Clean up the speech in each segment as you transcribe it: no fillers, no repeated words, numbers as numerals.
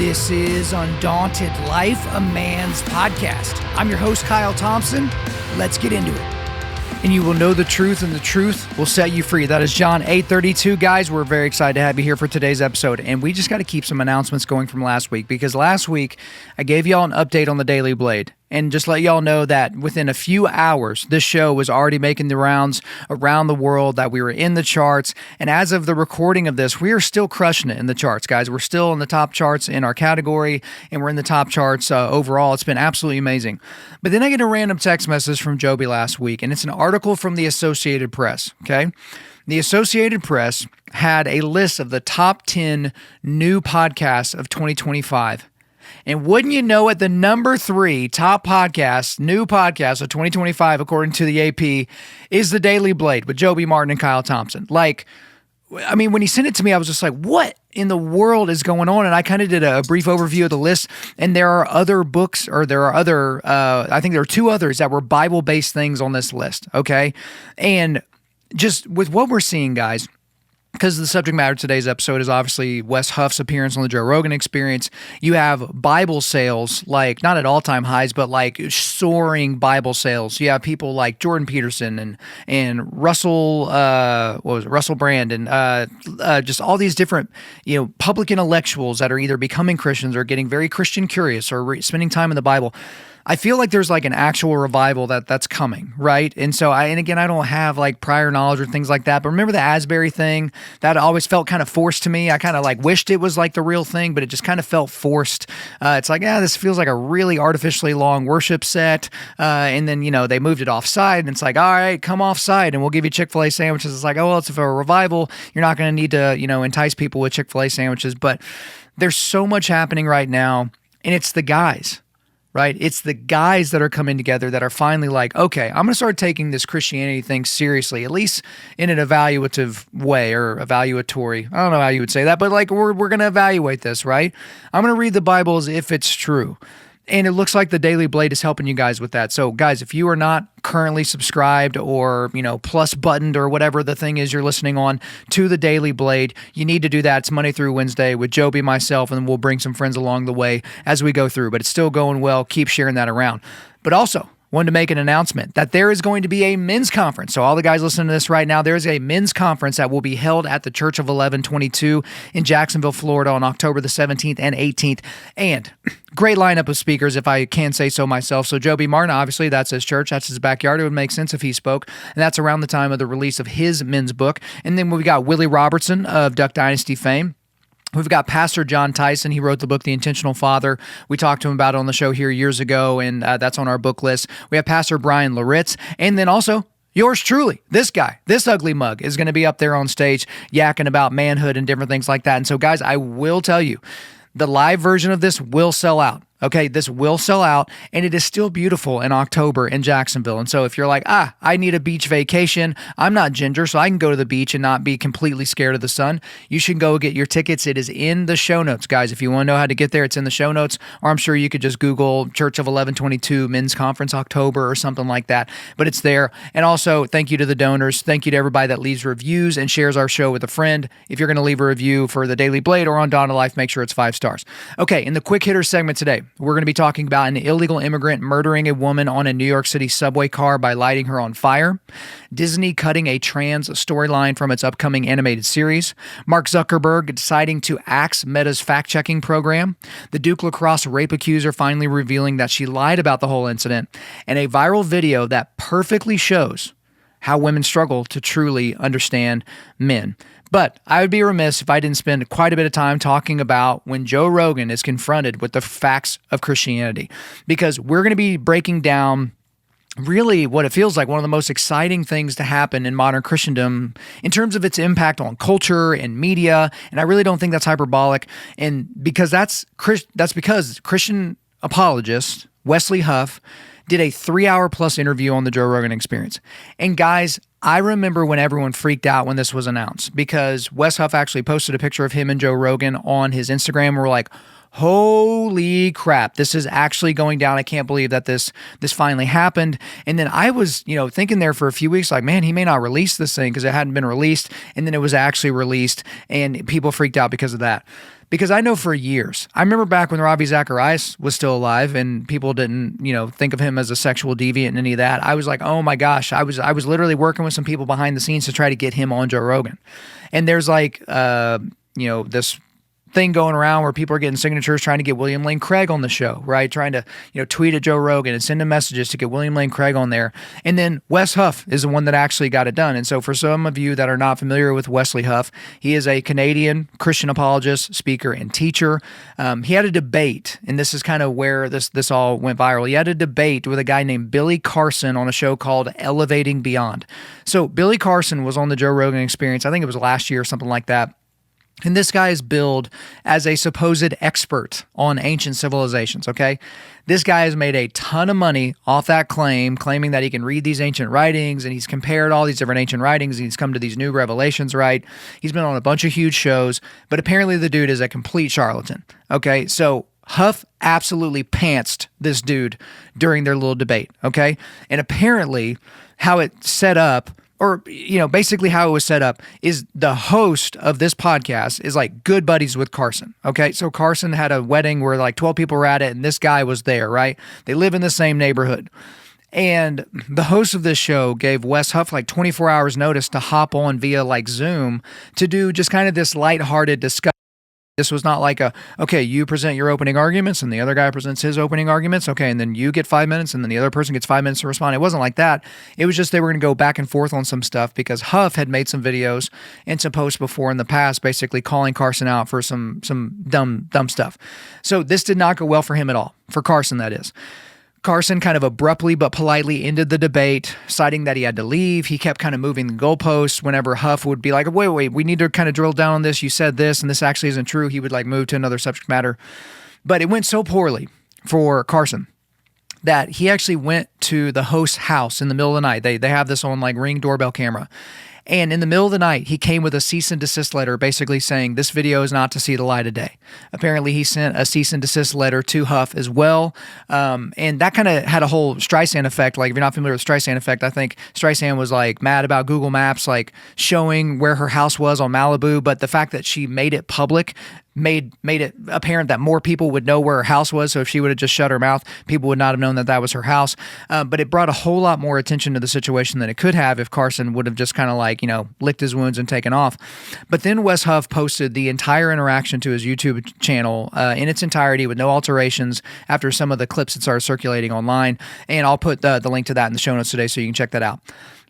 This is Undaunted.Life, a man's podcast. I'm your host, Kyle Thompson. Let's get into it. And you will know the truth, and the truth will set you free. That is John 8:32. Guys, we're very excited to have you here for today's episode. And we just got to keep some announcements going from last week, because last week I gave y'all an update on the Daily Blade. And just let y'all know that within a few hours, this show was already making the rounds around the world, that we were in the charts. And as of the recording of this, we are still crushing it in the charts, guys. We're still in the top charts in our category, and we're in the top charts overall. It's been absolutely amazing. But then I get a random text message from Joby last week, and it's an article from the Associated Press, okay? The Associated Press had a list of the top 10 new podcasts of 2025. And wouldn't you know it, the number 3 top podcast, new podcast of 2025, according to the AP, is The Daily Blade with Joby Martin and Kyle Thompson. Like, I mean, when he sent it to me, I was just like, what in the world is going on? And I kind of did a brief overview of the list. And there are other books, or there are other, I think there are 2 others that were Bible-based things on this list, okay? And just with what we're seeing, guys, because the subject matter of today's episode is obviously Wes Huff's appearance on the Joe Rogan Experience, you have Bible sales, like not at all-time highs, but like soaring Bible sales. You have people like Jordan Peterson and Russell, Russell Brand, and just all these different, public intellectuals that are either becoming Christians or getting very Christian curious or spending time in the Bible. I feel like there's like an actual revival that's coming, right? And so again, I don't have like prior knowledge or things like that, but remember the Asbury thing? That always felt kind of forced to me. I kind of like wished it was like the real thing, but it just kind of felt forced. It's like, this feels like a really artificially long worship set. And then, they moved it offside, and it's like, all right, come offside and we'll give you Chick-fil-A sandwiches. It's like, oh, well, it's for a revival. You're not going to need to, entice people with Chick-fil-A sandwiches. But there's so much happening right now, and it's the guys. Right? It's the guys that are coming together that are finally like, okay, I'm going to start taking this Christianity thing seriously, at least in an evaluative way, or evaluatory. I don't know how you would say that, but like we're going to evaluate this, right? I'm going to read the Bible as if it's true. And it looks like the Daily Blade is helping you guys with that. So guys, if you are not currently subscribed or, plus buttoned or whatever the thing is you're listening on to the Daily Blade, you need to do that. It's Monday through Wednesday with Joby, myself, and we'll bring some friends along the way as we go through. But it's still going well. Keep sharing that around. But also, wanted to make an announcement that there is going to be a men's conference. So all the guys listening to this right now, there is a men's conference that will be held at the Church of 1122 in Jacksonville, Florida on October the 17th and 18th. And great lineup of speakers, if I can say so myself. So Joby Martin, obviously, that's his church. That's his backyard. It would make sense if he spoke. And that's around the time of the release of his men's book. And then we've got Willie Robertson of Duck Dynasty fame. We've got Pastor John Tyson. He wrote the book, The Intentional Father. We talked to him about it on the show here years ago, and that's on our book list. We have Pastor Brian Loritz, and then also yours truly, this guy, this ugly mug, is going to be up there on stage yakking about manhood and different things like that. And so, guys, I will tell you, the live version of this will sell out. Okay, this will sell out, and it is still beautiful in October in Jacksonville. And so if you're like, I need a beach vacation, I'm not ginger, so I can go to the beach and not be completely scared of the sun, you should go get your tickets. It is in the show notes, guys. If you want to know how to get there, it's in the show notes, or I'm sure you could just Google Church of 1122 Men's Conference October or something like that, but it's there. And also, thank you to the donors. Thank you to everybody that leaves reviews and shares our show with a friend. If you're going to leave a review for the Daily Blade or Undaunted.Life, make sure it's 5 stars. Okay, in the quick hitter segment today, we're going to be talking about an illegal immigrant murdering a woman on a New York City subway car by lighting her on fire, Disney cutting a trans storyline from its upcoming animated series, Mark Zuckerberg deciding to axe Meta's fact-checking program, the Duke lacrosse rape accuser finally revealing that she lied about the whole incident, and a viral video that perfectly shows how women struggle to truly understand men. But I would be remiss if I didn't spend quite a bit of time talking about when Joe Rogan is confronted with the facts of Christianity, because we're going to be breaking down really what it feels like one of the most exciting things to happen in modern Christendom in terms of its impact on culture and media. And I really don't think that's hyperbolic. And because that's because Christian apologist Wesley Huff did a 3-hour plus interview on the Joe Rogan Experience. And guys, I remember when everyone freaked out when this was announced, because Wes Huff actually posted a picture of him and Joe Rogan on his Instagram. We're like, holy crap, this is actually going down. I can't believe that this finally happened. And then I was, thinking there for a few weeks, like, man, he may not release this thing because it hadn't been released. And then it was actually released and people freaked out because of that. Because I know for years, I remember back when Ravi Zacharias was still alive and people didn't, think of him as a sexual deviant and any of that. I was like, oh my gosh, I was literally working with some people behind the scenes to try to get him on Joe Rogan. And there's like, this thing going around where people are getting signatures trying to get William Lane Craig on the show, right? Trying to, tweet at Joe Rogan and send him messages to get William Lane Craig on there. And then Wes Huff is the one that actually got it done. And so for some of you that are not familiar with Wesley Huff, he is a Canadian Christian apologist, speaker, and teacher. He had a debate, and this is kind of where this all went viral. He had a debate with a guy named Billy Carson on a show called Elevating Beyond. So Billy Carson was on the Joe Rogan Experience. I think it was last year or something like that. And this guy is billed as a supposed expert on ancient civilizations, okay? This guy has made a ton of money off that claiming that he can read these ancient writings, and he's compared all these different ancient writings, and he's come to these new revelations, right? He's been on a bunch of huge shows, but apparently the dude is a complete charlatan, okay? So Huff absolutely pantsed this dude during their little debate, okay? And apparently how it set up, or, basically how it was set up is the host of this podcast is like good buddies with Carson. Okay. So Carson had a wedding where like 12 people were at it and this guy was there, right? They live in the same neighborhood. And the host of this show gave Wes Huff like 24 hours notice to hop on via like Zoom to do just kind of this lighthearted discussion. This was not like okay, you present your opening arguments and the other guy presents his opening arguments. Okay, and then you get 5 minutes and then the other person gets 5 minutes to respond. It wasn't like that. It was just they were going to go back and forth on some stuff because Huff had made some videos and some posts before in the past basically calling Carson out for some dumb stuff. So this did not go well for him at all, for Carson that is. Carson kind of abruptly but politely ended the debate, citing that he had to leave. He kept kind of moving the goalposts whenever Huff would be like, wait, we need to kind of drill down on this. You said this, and this actually isn't true. He would like move to another subject matter. But it went so poorly for Carson that he actually went to the host's house in the middle of the night. They have this on like Ring doorbell camera. And in the middle of the night, he came with a cease and desist letter basically saying this video is not to see the light of day. Apparently, he sent a cease and desist letter to Huff as well. And that kind of had a whole Streisand effect. Like, if you're not familiar with Streisand effect, I think Streisand was like mad about Google Maps, like showing where her house was on Malibu. But the fact that she made it public made it apparent that more people would know where her house was. So if she would have just shut her mouth, people would not have known that that was her house. But it brought a whole lot more attention to the situation than it could have if Carson would have just kind of like, licked his wounds and taken off. But then Wes Huff posted the entire interaction to his YouTube channel in its entirety with no alterations after some of the clips that started circulating online. And I'll put the link to that in the show notes today so you can check that out.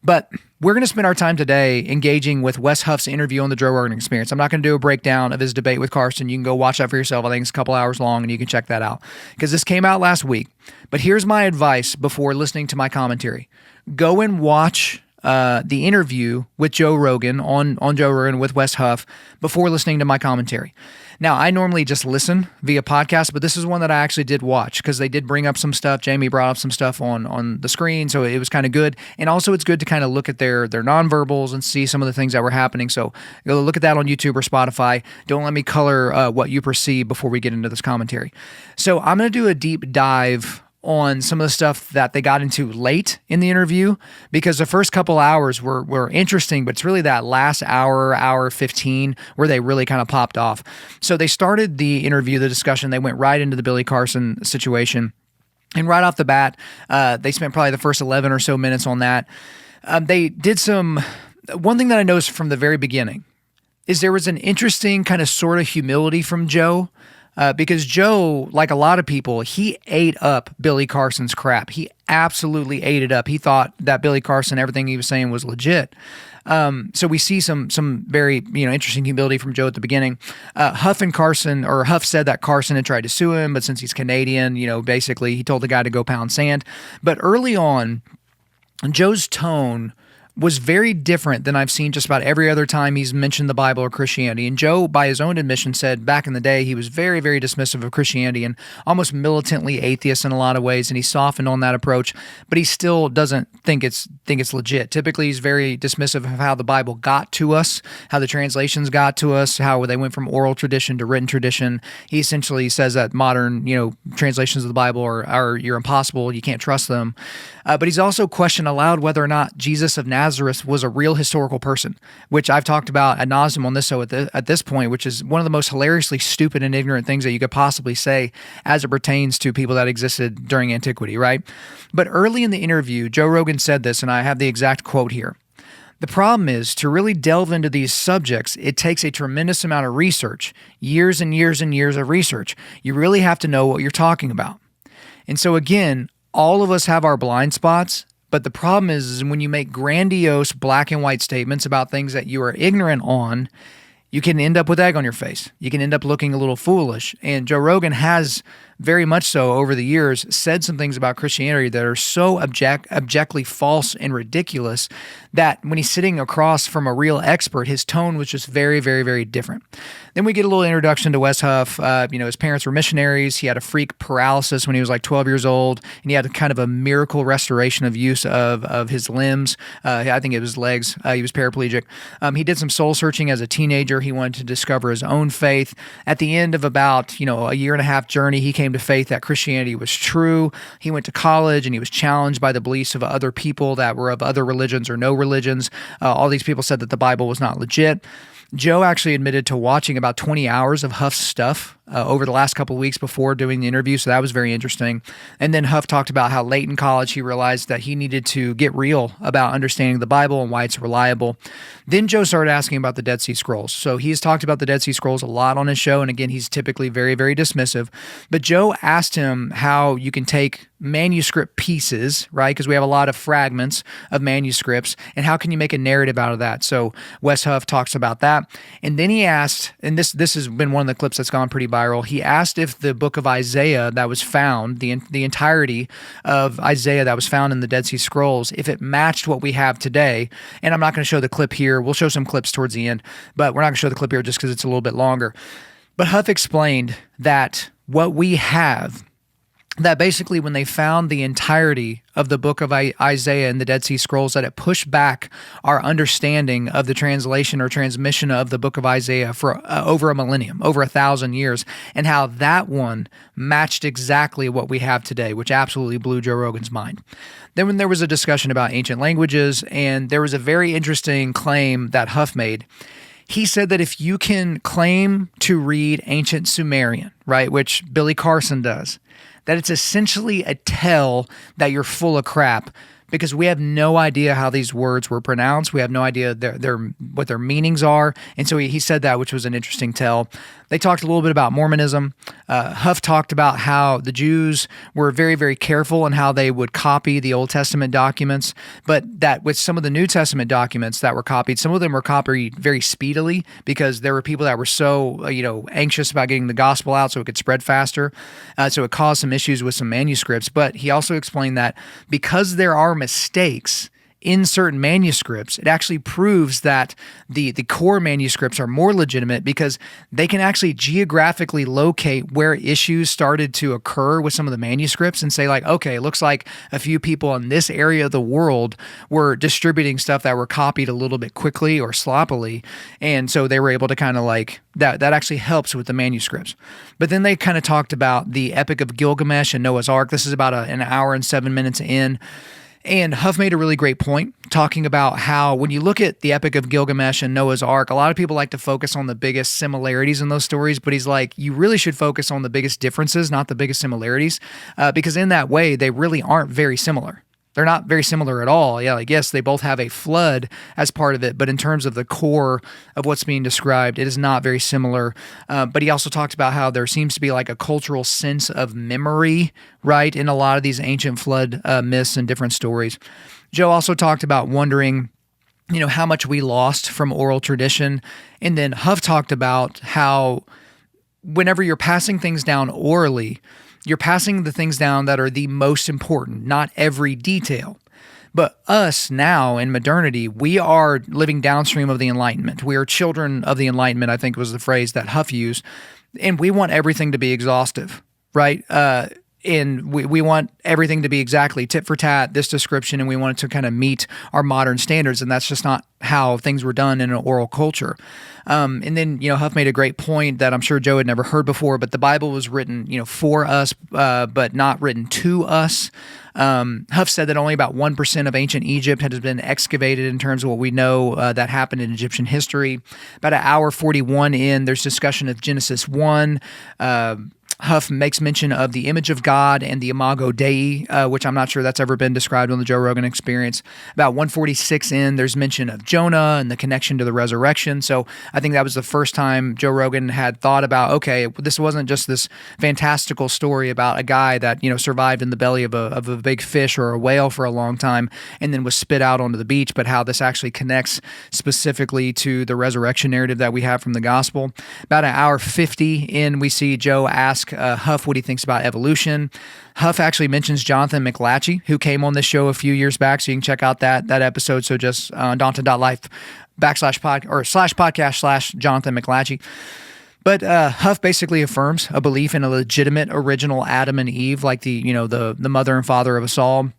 But we're going to spend our time today engaging with Wes Huff's interview on the Joe Rogan Experience. I'm not going to do a breakdown of his debate with Carson. You can go watch that for yourself. I think it's a couple hours long, and you can check that out because this came out last week. But here's my advice before listening to my commentary. Go and watch the interview with Joe Rogan on Joe Rogan with Wes Huff before listening to my commentary. Now, I normally just listen via podcast, but this is one that I actually did watch because they did bring up some stuff. Jamie brought up some stuff on the screen, so it was kind of good. And also, it's good to kind of look at their nonverbals and see some of the things that were happening. So go look at that on YouTube or Spotify. Don't let me color what you perceive before we get into this commentary. So I'm going to do a deep dive on some of the stuff that they got into late in the interview because the first couple hours were interesting, but it's really that last hour 15 where they really kind of popped off. So they started the interview, the discussion, they went right into the Billy Carson situation. And right off the bat, they spent probably the first 11 or so minutes on that. They did one thing that I noticed from the very beginning is there was an interesting kind of sort of humility from Joe. Because Joe, like a lot of people, he ate up Billy Carson's crap. He absolutely ate it up. He thought that Billy Carson, everything he was saying was legit. So we see some very interesting humility from Joe at the beginning. Huff said that Carson had tried to sue him, but since he's Canadian, basically he told the guy to go pound sand. But early on, Joe's tone was very different than I've seen just about every other time he's mentioned the Bible or Christianity. And Joe, by his own admission, said back in the day he was very, very dismissive of Christianity and almost militantly atheist in a lot of ways, and he softened on that approach, but he still doesn't think it's legit. Typically, he's very dismissive of how the Bible got to us, how the translations got to us, how they went from oral tradition to written tradition. He essentially says that modern, translations of the Bible are you're impossible, you can't trust them. But he's also questioned aloud whether or not Jesus of Nazareth was a real historical person, which I've talked about ad nauseum on this show at this point, which is one of the most hilariously stupid and ignorant things that you could possibly say as it pertains to people that existed during antiquity, right? But early in the interview, Joe Rogan said this, and I have the exact quote here. The problem is, to really delve into these subjects, it takes a tremendous amount of research, years and years and years of research. You really have to know what you're talking about. And so again, all of us have our blind spots, but the problem is when you make grandiose black and white statements about things that you are ignorant on, you can end up with egg on your face. You can end up looking a little foolish. And Joe Rogan has very much so over the years said some things about Christianity that are so abjectly false and ridiculous that when he's sitting across from a real expert, his tone was just very, very, very different. Then we get a little introduction to Wes Huff. His parents were missionaries. He had a freak paralysis when he was like 12 years old, and he had kind of a miracle restoration of use of his limbs. I think it was legs. He was paraplegic. He did some soul searching as a teenager. He wanted to discover his own faith. At the end of about, a year and a half journey, he came to faith that Christianity was true. He went to college and he was challenged by the beliefs of other people that were of other religions or no religions. All these people said that the Bible was not legit. Joe actually admitted to watching about 20 hours of Huff's stuff over the last couple of weeks before doing the interview, so that was very interesting. And then Huff talked about how late in college he realized that he needed to get real about understanding the Bible and why it's reliable. Then Joe started asking about the Dead Sea Scrolls. So he's talked about the Dead Sea Scrolls a lot on his show, and again, he's typically very, very dismissive. But Joe asked him how you can take manuscript pieces, right? Because we have a lot of fragments of manuscripts, and how can you make a narrative out of that? So Wes Huff talks about that. And then he asked, and this has been one of the clips that's gone pretty viral, he asked if the book of Isaiah that was found, the entirety of Isaiah that was found in the Dead Sea Scrolls, if it matched what we have today. And I'm not going to show the clip here. We'll show some clips towards the end, but we're not going to show the clip here just because it's a little bit longer. But Huff explained that what we have, that basically when they found the entirety of the book of Isaiah in the Dead Sea Scrolls, that it pushed back our understanding of the translation or transmission of the book of Isaiah for over a millennium, over 1,000 years, and how that one matched exactly what we have today, which absolutely blew Joe Rogan's mind. Then when there was a discussion about ancient languages, and there was a very interesting claim that Huff made. He said that if you can claim to read ancient Sumerian, right, which Billy Carson does, that it's essentially a tell that you're full of crap because we have no idea how these words were pronounced. We have no idea what their meanings are. And so he said that, which was an interesting tell. They talked a little bit about Mormonism. Huff talked about how the Jews were very, very careful in how they would copy the Old Testament documents, but that with some of the New Testament documents that were copied, some of them were copied very speedily because there were people that were so, anxious about getting the gospel out so it could spread faster. So it caused some issues with some manuscripts. But he also explained that because there are mistakes in certain manuscripts, it actually proves that the core manuscripts are more legitimate because they can actually geographically locate where issues started to occur with some of the manuscripts and say like, okay, it looks like a few people in this area of the world were distributing stuff that were copied a little bit quickly or sloppily. And so they were able to kind of like, that actually helps with the manuscripts. But then they kind of talked about the Epic of Gilgamesh and Noah's Ark. This is about an hour and 7 minutes in. And Huff made a really great point talking about how when you look at the Epic of Gilgamesh and Noah's Ark, a lot of people like to focus on the biggest similarities in those stories, but he's like, you really should focus on the biggest differences, not the biggest similarities, because in that way, they really aren't very similar. They're not very similar at all. Yeah, yes, they both have a flood as part of it, but in terms of the core of what's being described, it is not very similar. But he also talked about how there seems to be like a cultural sense of memory, right, in a lot of these ancient flood myths and different stories. Joe also talked about wondering, how much we lost from oral tradition. And then Huff talked about how whenever you're passing things down orally, you're passing the things down that are the most important, not every detail. But us now in modernity, we are living downstream of the Enlightenment. We are children of the Enlightenment, I think was the phrase that Huff used. And we want everything to be exhaustive, right? And we want everything to be exactly tit for tat, this description, and we want it to kind of meet our modern standards. And that's just not how things were done in an oral culture. And then, Huff made a great point that I'm sure Joe had never heard before, but the Bible was written, for us, but not written to us. Huff said that only about 1% of ancient Egypt has been excavated in terms of what we know that happened in Egyptian history. About an hour 41 in, there's discussion of Genesis 1. Huff makes mention of the image of God and the imago Dei, which I'm not sure that's ever been described on the Joe Rogan Experience. About 146 in, there's mention of Jonah and the connection to the resurrection. So I think that was the first time Joe Rogan had thought about, okay, this wasn't just this fantastical story about a guy that, survived in the belly of a big fish or a whale for a long time and then was spit out onto the beach, but how this actually connects specifically to the resurrection narrative that we have from the gospel. About an hour 50 in, we see Joe ask Huff what he thinks about evolution. Huff actually mentions Jonathan McLatchie, who came on this show a few years back, so you can check out that episode. So just Undaunted.Life /podcast/ Jonathan McLatchie. But Huff basically affirms a belief in a legitimate original Adam and Eve, like the mother and father of us all.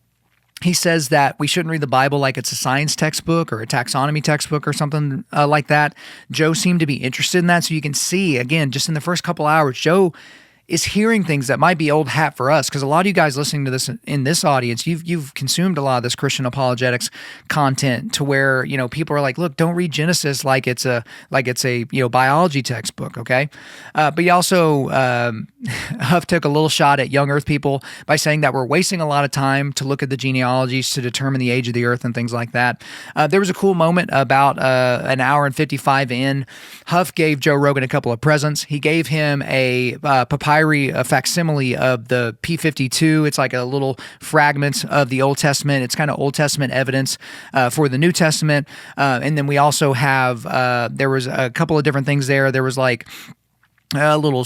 He says that we shouldn't read the Bible like it's a science textbook or a taxonomy textbook or something like that. Joe seemed to be interested in that. So you can see, again, just in the first couple hours, Joe is hearing things that might be old hat for us, because a lot of you guys listening to this in this audience, you've consumed a lot of this Christian apologetics content to where people are like, look, don't read Genesis like it's a biology textbook, okay? But he also Huff took a little shot at young Earth people by saying that we're wasting a lot of time to look at the genealogies to determine the age of the Earth and things like that. There was a cool moment about an hour and 55 in. Huff gave Joe Rogan a couple of presents. He gave him a papyri, a facsimile of the P52. It's like a little fragment of the Old Testament. It's kind of Old Testament evidence for the New Testament. And then we also have, there was a couple of different things there. There was like a little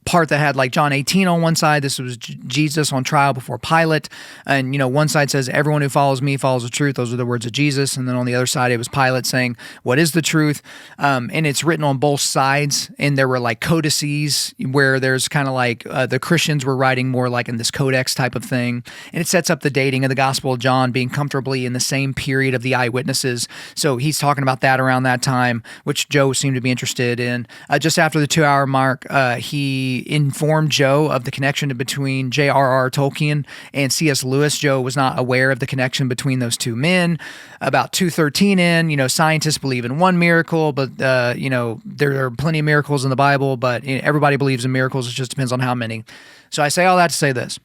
part that had like John 18 on one side. This was Jesus on trial before Pilate. And, one side says, everyone who follows me follows the truth. Those are the words of Jesus. And then on the other side, it was Pilate saying, what is the truth? And it's written on both sides. And there were like codices where there's kind of like the Christians were writing more like in this codex type of thing. And it sets up the dating of the Gospel of John being comfortably in the same period of the eyewitnesses. So he's talking about that around that time, which Joe seemed to be interested in. Just after the 2-hour mark, he informed Joe of the connection between J.R.R. Tolkien and C.S. Lewis. Joe was not aware of the connection between those two men. About 2:13 in, scientists believe in one miracle, but, there are plenty of miracles in the Bible, but everybody believes in miracles. It just depends on how many. So I say all that to say this.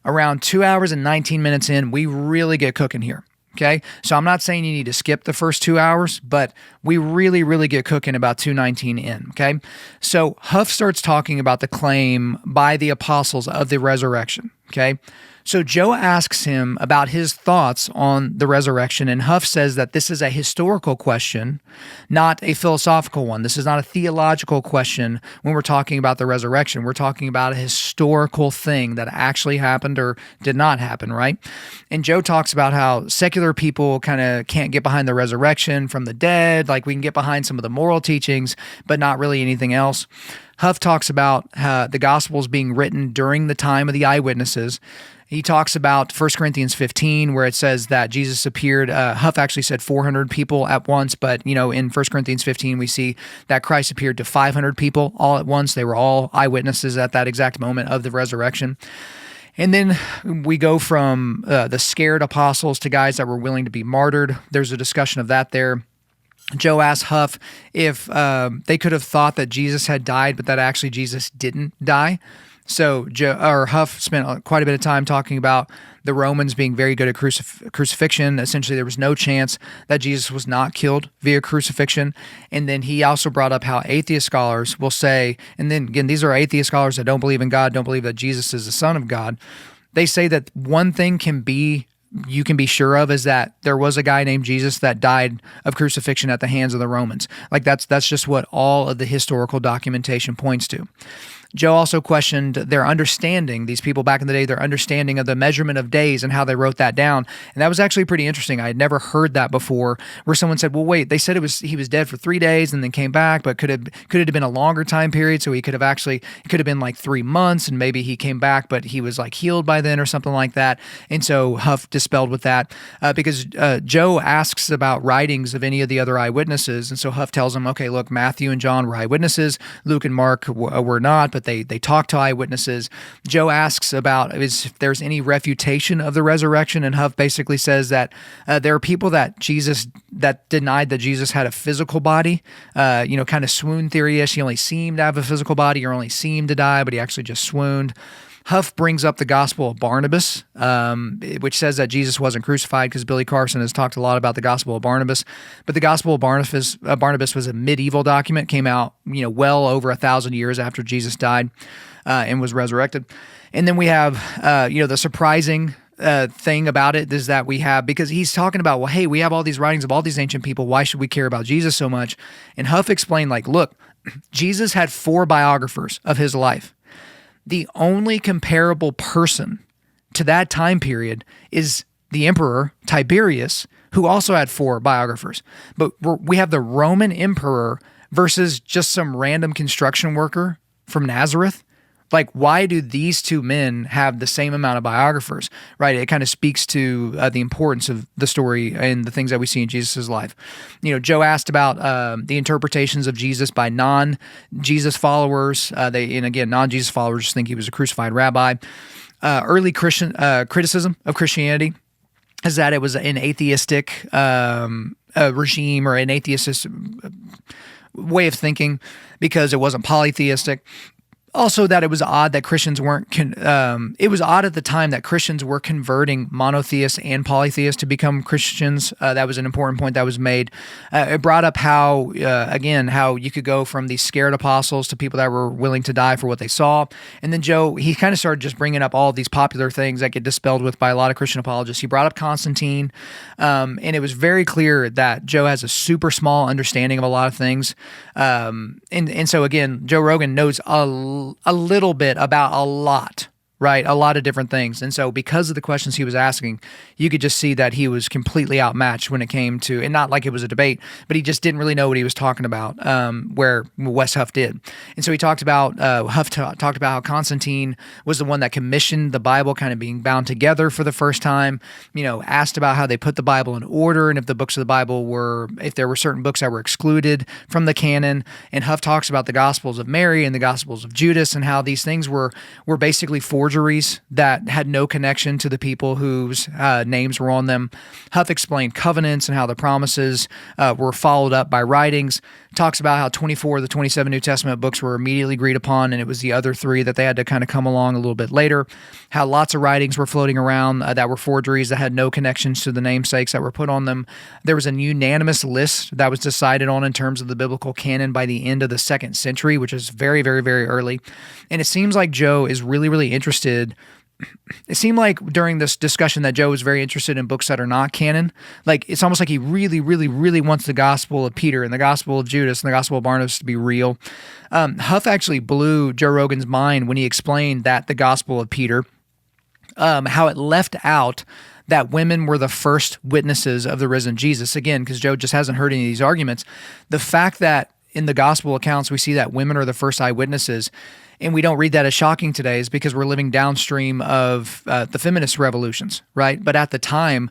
Around 2 hours and 19 minutes in, we really get cooking here. Okay, so I'm not saying you need to skip the first 2 hours, but we really, really get cooking about 2:19 in. Okay, so Huff starts talking about the claim by the apostles of the resurrection. Okay, so Joe asks him about his thoughts on the resurrection, and Huff says that this is a historical question, not a philosophical one. This is not a theological question when we're talking about the resurrection. We're talking about a historical thing that actually happened or did not happen, right? And Joe talks about how secular people kind of can't get behind the resurrection from the dead. Like we can get behind some of the moral teachings, but not really anything else. Huff talks about the Gospels being written during the time of the eyewitnesses. He talks about 1 Corinthians 15, where it says that Jesus appeared. Huff actually said 400 people at once, but in 1 Corinthians 15, we see that Christ appeared to 500 people all at once. They were all eyewitnesses at that exact moment of the resurrection. And then we go from the scared apostles to guys that were willing to be martyred. There's a discussion of that there. Joe asked Huff if they could have thought that Jesus had died, but that actually Jesus didn't die. So Huff spent quite a bit of time talking about the Romans being very good at crucifixion. Essentially, there was no chance that Jesus was not killed via crucifixion. And then he also brought up how atheist scholars will say, and then again, these are atheist scholars that don't believe in God, don't believe that Jesus is the Son of God. They say that one thing you can be sure of is that there was a guy named Jesus that died of crucifixion at the hands of the Romans. Like that's just what all of the historical documentation points to. Joe also questioned their understanding, these people back in the day, their understanding of the measurement of days and how they wrote that down. And that was actually pretty interesting. I had never heard that before, where someone said, well, wait, they said he was dead for 3 days and then came back, but could it have been a longer time period? So it could have been like 3 months, and maybe he came back, but he was like healed by then or something like that. And so Huff dispelled with that because Joe asks about writings of any of the other eyewitnesses. And so Huff tells him, okay, look, Matthew and John were eyewitnesses. Luke and Mark were not, but they talked to eyewitnesses. Joe asks about if there's any refutation of the resurrection, and Huff basically says that there are people that denied that Jesus had a physical body, kind of swoon theory-ish. He only seemed to have a physical body or only seemed to die, but he actually just swooned. Huff brings up the Gospel of Barnabas, which says that Jesus wasn't crucified, because Billy Carson has talked a lot about the Gospel of Barnabas. But the Gospel of Barnabas was a medieval document, came out well over 1,000 years after Jesus died and was resurrected. And then we have the surprising thing about it is that we have, because he's talking about, well, hey, we have all these writings of all these ancient people. Why should we care about Jesus so much? And Huff explained, look, Jesus had 4 biographers of his life. The only comparable person to that time period is the emperor Tiberius, who also had 4 biographers. But we have the Roman emperor versus just some random construction worker from Nazareth. Why do these 2 men have the same amount of biographers, right? It kind of speaks to the importance of the story and the things that we see in Jesus' life. Joe asked about the interpretations of Jesus by non-Jesus followers. Non-Jesus followers just think he was a crucified rabbi. Early Christian criticism of Christianity is that it was an atheistic regime or an atheist way of thinking because it wasn't polytheistic. Also, that it was odd that Christians weren't. It was odd at the time that Christians were converting monotheists and polytheists to become Christians. That was an important point that was made. It brought up how you could go from these scared apostles to people that were willing to die for what they saw. And then Joe, he kind of started just bringing up all of these popular things that get dispelled with by a lot of Christian apologists. He brought up Constantine, and it was very clear that Joe has a super small understanding of a lot of things. And so again, Joe Rogan knows a little bit about a lot, right? A lot of different things. And so because of the questions he was asking, you could just see that he was completely outmatched when it came to, and not like it was a debate, but he just didn't really know what he was talking about, where Wes Huff did. And so he talked about, Huff talked about how Constantine was the one that commissioned the Bible kind of being bound together for the first time, asked about how they put the Bible in order and if the books of the Bible if there were certain books that were excluded from the canon. And Huff talks about the Gospels of Mary and the Gospels of Judas and how these things were basically forgeries that had no connection to the people whose names were on them. Huff explained covenants and how the promises were followed up by writings. Talks about how 24 of the 27 New Testament books were immediately agreed upon, and it was the other 3 that they had to kind of come along a little bit later. How lots of writings were floating around that were forgeries that had no connections to the namesakes that were put on them. There was a unanimous list that was decided on in terms of the biblical canon by the end of the 2nd century, which is very, very, very early. And it seems like Joe is really, really interested. It seemed like during this discussion that Joe was very interested in books that are not canon. It's almost like he really, really, really wants the Gospel of Peter and the Gospel of Judas and the Gospel of Barnabas to be real. Huff actually blew Joe Rogan's mind when he explained that the Gospel of Peter, how it left out that women were the first witnesses of the risen Jesus. Again, because Joe just hasn't heard any of these arguments. The fact that in the gospel accounts we see that women are the first eyewitnesses, and we don't read that as shocking today, is because we're living downstream of the feminist revolutions, right? But at the time,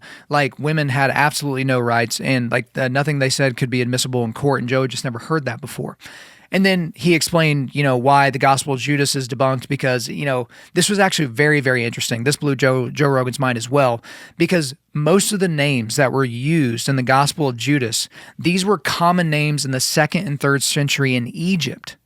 women had absolutely no rights, and nothing they said could be admissible in court, and Joe had just never heard that before. And then he explained, why the Gospel of Judas is debunked, because, this was actually very, very interesting. This blew Joe Rogan's mind as well, because most of the names that were used in the Gospel of Judas, these were common names in the 2nd and 3rd century in Egypt,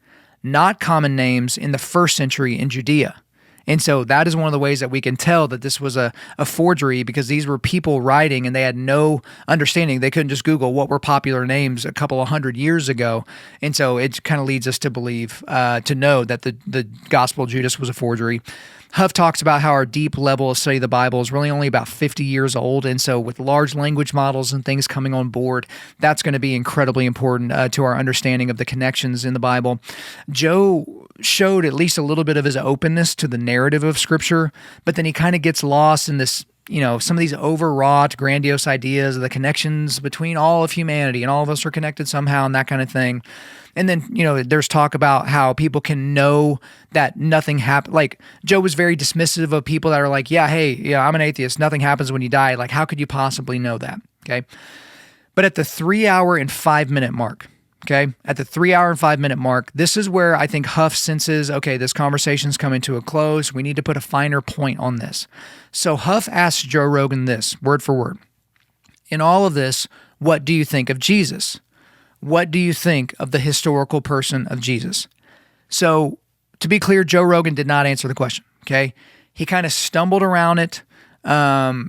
not common names in the 1st century in Judea. And so that is one of the ways that we can tell that this was a forgery, because these were people writing and they had no understanding. They couldn't just Google what were popular names a couple of 100 years ago. And so it kind of leads us to believe, to know that the Gospel of Judas was a forgery. Huff talks about how our deep level of study of the Bible is really only about 50 years old. And so with large language models and things coming on board, that's going to be incredibly important to our understanding of the connections in the Bible. Joe showed at least a little bit of his openness to the narrative of Scripture, but then he kind of gets lost in this, some of these overwrought, grandiose ideas of the connections between all of humanity and all of us are connected somehow and that kind of thing. And then, there's talk about how people can know that nothing happened. Like, Joe was very dismissive of people that are like, I'm an atheist. Nothing happens when you die. Like, how could you possibly know that? Okay. But at the 3 hour and 5 minute mark, at the 3 hour and 5 minute mark, this is where I think Huff senses, this conversation's coming to a close. We need to put a finer point on this. So Huff asks Joe Rogan this, word for word. In all of this, what do you think of Jesus? What do you think of the historical person of Jesus? So to be clear, Joe Rogan did not answer the question, He kind of stumbled around it. Joe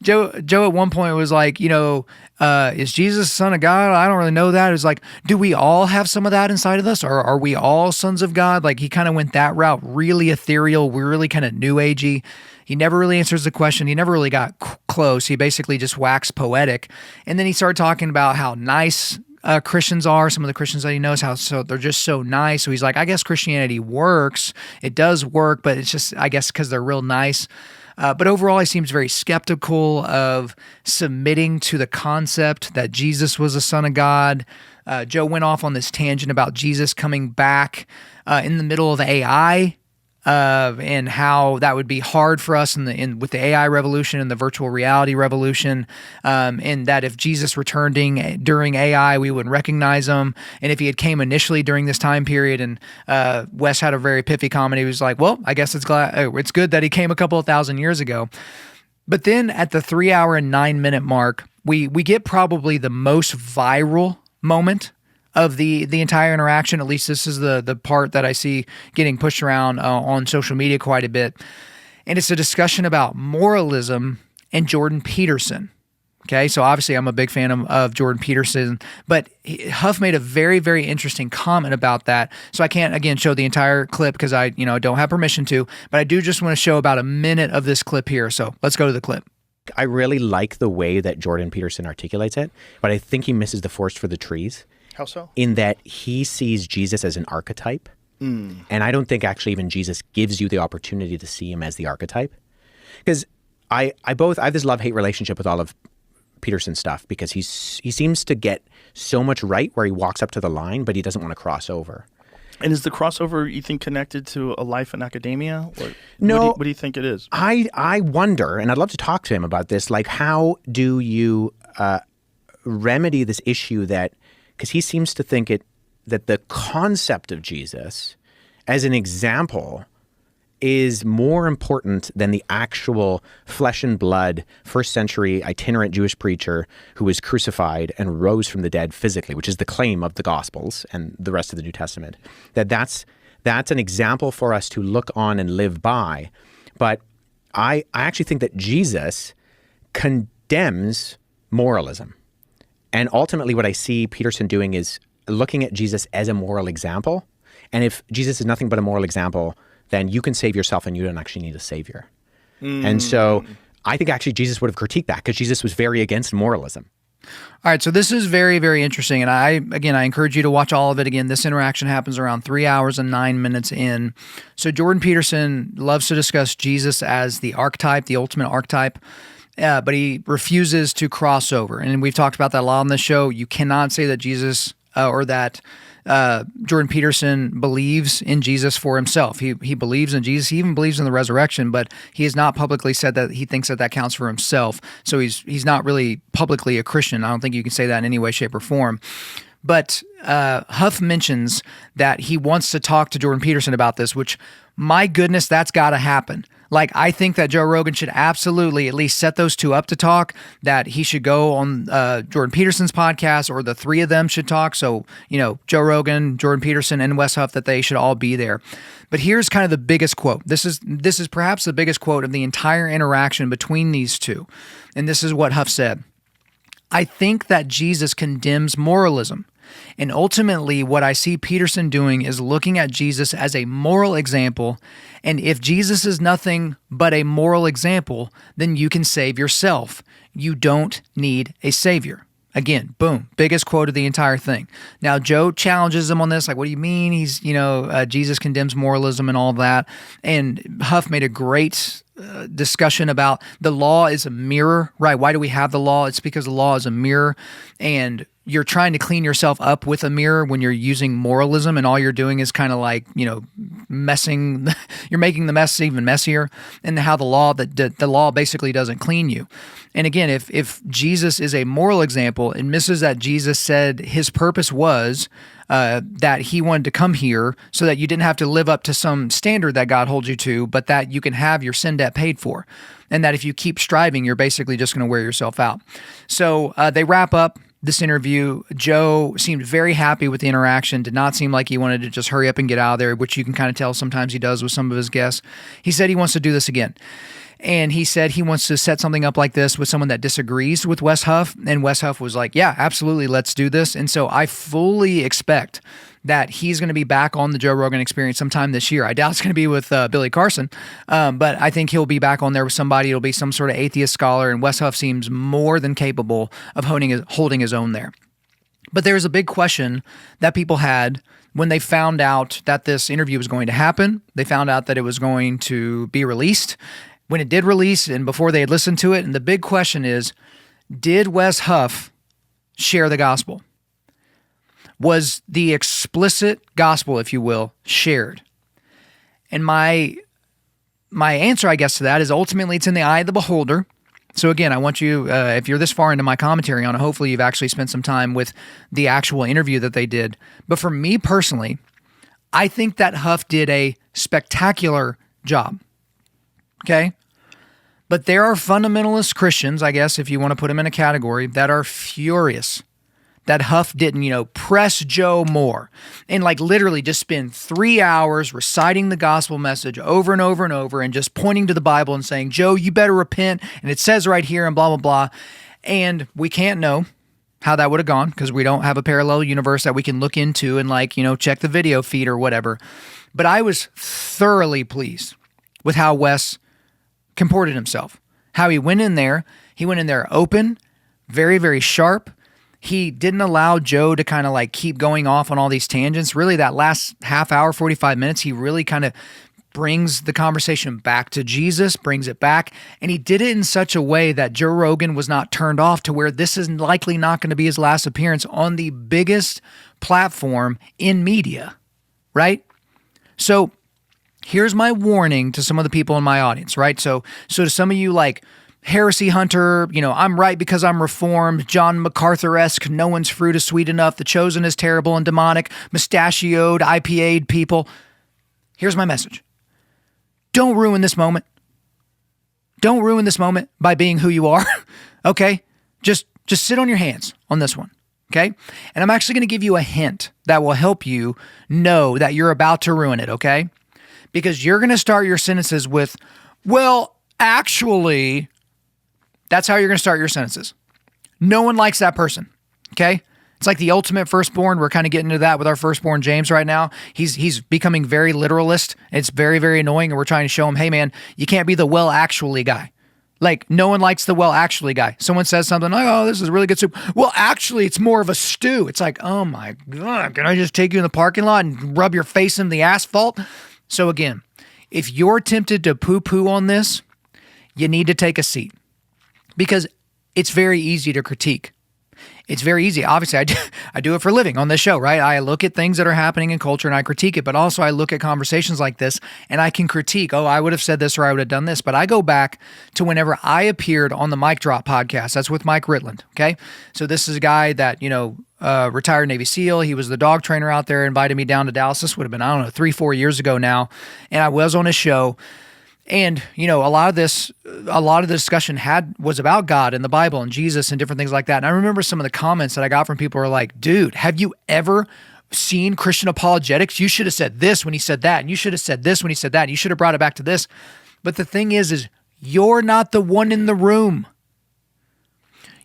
at one point was like, is Jesus the Son of God? I don't really know that. It was like, do we all have some of that inside of us? Or are we all sons of God? Like, he kind of went that route, really ethereal, really kind of new agey. He never really answers the question. He never really got close. He basically just waxed poetic. And then he started talking about how nice Christians are. Some of the Christians that he knows, so they're just so nice. So he's like, I guess Christianity works. It does work, but it's just, I guess, because they're real nice. But overall, he seems very skeptical of submitting to the concept that Jesus was the Son of God. Joe went off on this tangent about Jesus coming back in the middle of AI, and how that would be hard for us with the AI revolution and the virtual reality revolution, and that if Jesus returned during AI, we wouldn't recognize him. And if he had came initially during this time period, and Wes had a very pithy comment, he was like, well, I guess it's good that he came a couple of thousand years ago. But then at the 3 hour and 9 minute mark, we get probably the most viral moment of the entire interaction. At least this is the part that I see getting pushed around on social media quite a bit. And it's a discussion about moralism and Jordan Peterson. So obviously I'm a big fan of Jordan Peterson, but Huff made a very, very interesting comment about that. So I can't, again, show the entire clip because I don't have permission to, but I do just want to show about a minute of this clip here. So let's go to the clip. I really like the way that Jordan Peterson articulates it, but I think he misses the forest for the trees. How so? In that he sees Jesus as an archetype. And I don't think actually even Jesus gives you the opportunity to see him as the archetype. Because I have this love-hate relationship with all of Peterson's stuff, because he seems to get so much right where he walks up to the line, but he doesn't want to cross over. And is the crossover, you think, connected to a life in academia? Or no. What do you think it is? I wonder, and I'd love to talk to him about this, like how do you remedy this issue that, because he seems to think that the concept of Jesus as an example is more important than the actual flesh and blood first century itinerant Jewish preacher who was crucified and rose from the dead physically, which is the claim of the Gospels and the rest of the New Testament. That's an example for us to look on and live by. But I actually think that Jesus condemns moralism. And ultimately what I see Peterson doing is looking at Jesus as a moral example. And if Jesus is nothing but a moral example, then you can save yourself and you don't actually need a savior. And so I think actually Jesus would have critiqued that because Jesus was very against moralism. All right, so this is very, very interesting. And I encourage you to watch all of it. Again, this interaction happens around 3 hours and 9 minutes in. So Jordan Peterson loves to discuss Jesus as the archetype, the ultimate archetype. But he refuses to cross over. And we've talked about that a lot on the show. You cannot say that Jesus or that Jordan Peterson believes in Jesus for himself. He believes in Jesus. He even believes in the resurrection, but he has not publicly said that he thinks that counts for himself. So he's not really publicly a Christian. I don't think you can say that in any way, shape, or form. But Huff mentions that he wants to talk to Jordan Peterson about this, which, my goodness, that's got to happen. Like, I think that Joe Rogan should absolutely at least set those two up to talk, that he should go on Jordan Peterson's podcast, or the three of them should talk. So, Joe Rogan, Jordan Peterson, and Wes Huff, that they should all be there. But here's kind of the biggest quote. This is perhaps the biggest quote of the entire interaction between these two. And this is what Huff said. I think that Jesus condemns moralism. And ultimately, what I see Peterson doing is looking at Jesus as a moral example. And if Jesus is nothing but a moral example, then you can save yourself. You don't need a savior. Again, boom, biggest quote of the entire thing. Now, Joe challenges him on this. Like, what do you mean? He's, Jesus condemns moralism and all that. And Huff made a great discussion about the law is a mirror, right? Why do we have the law? It's because the law is a mirror, and you're trying to clean yourself up with a mirror when you're using moralism, and all you're doing is kind of like, messing, you're making the mess even messier, and how the law basically doesn't clean you. And again, if Jesus is a moral example, it misses that Jesus said his purpose was that he wanted to come here so that you didn't have to live up to some standard that God holds you to, but that you can have your sin debt paid for. And that if you keep striving, you're basically just going to wear yourself out. So they wrap up this interview. Joe seemed very happy with the interaction, did not seem like he wanted to just hurry up and get out of there, which you can kind of tell sometimes he does with some of his guests. He said he wants to do this again. And he said he wants to set something up like this with someone that disagrees with Wes Huff. And Wes Huff was like, yeah, absolutely, let's do this. And so I fully expect that he's going to be back on the Joe Rogan Experience sometime this year. I doubt it's going to be with Billy Carson, but I think he'll be back on there with somebody. It'll be some sort of atheist scholar, and Wes Huff seems more than capable of holding his own there. But there's a big question that people had when they found out that this interview was going to happen. They found out that it was going to be released. When it did release and before they had listened to it, and the big question is, did Wes Huff share the gospel? Was the explicit gospel, if you will, shared? And my answer, I guess, to that is ultimately it's in the eye of the beholder. So again, I want you, if you're this far into my commentary on it, hopefully you've actually spent some time with the actual interview that they did. But for me personally, I think that Huff did a spectacular job. Okay? But there are fundamentalist Christians, I guess, if you want to put them in a category, that are furious that Huff didn't, press Joe more and like literally just spend 3 hours reciting the gospel message over and over and over and just pointing to the Bible and saying, Joe, you better repent. And it says right here and blah, blah, blah. And we can't know how that would have gone because we don't have a parallel universe that we can look into and check the video feed or whatever. But I was thoroughly pleased with how Wes comported himself, how he went in there open, very, very sharp. He didn't allow Joe to kind of keep going off on all these tangents. Really, that last half hour, 45 minutes, he really kind of brings the conversation back to Jesus, brings it back. And he did it in such a way that Joe Rogan was not turned off to where this is likely not going to be his last appearance on the biggest platform in media, right? So here's my warning to some of the people in my audience, right? So to some of you heresy hunter, I'm right because I'm reformed, John MacArthur-esque, no one's fruit is sweet enough, the chosen is terrible and demonic, mustachioed, IPA'd people. Here's my message. Don't ruin this moment. Don't ruin this moment by being who you are, okay? Just sit on your hands on this one, okay? And I'm actually going to give you a hint that will help you know that you're about to ruin it, okay? Because you're going to start your sentences with, well, actually. That's how you're going to start your sentences. No one likes that person, okay? It's like the ultimate firstborn. We're kind of getting into that with our firstborn, James, right now. He's becoming very literalist. It's very, very annoying, and we're trying to show him, hey, man, you can't be the well, actually guy. No one likes the well, actually guy. Someone says something like, oh, this is really good soup. Well, actually, it's more of a stew. It's like, oh, my God, can I just take you in the parking lot and rub your face in the asphalt? So again, if you're tempted to poo-poo on this, you need to take a seat. Because it's very easy to critique. It's very easy. Obviously, I do it for a living on this show, right? I look at things that are happening in culture and I critique it, but also I look at conversations like this and I can critique, oh, I would have said this or I would have done this. But I go back to whenever I appeared on the Mic Drop podcast. That's with Mike Ritland, okay? So this is a guy that, retired Navy SEAL. He was the dog trainer out there, invited me down to Dallas. This would have been, 3-4 years ago now. And I was on his show. And, a lot of the discussion was about God and the Bible and Jesus and different things like that. And I remember some of the comments that I got from people were like, dude, have you ever seen Christian apologetics? You should have said this when he said that. And you should have said this when he said that. And you should have brought it back to this. But the thing is you're not the one in the room.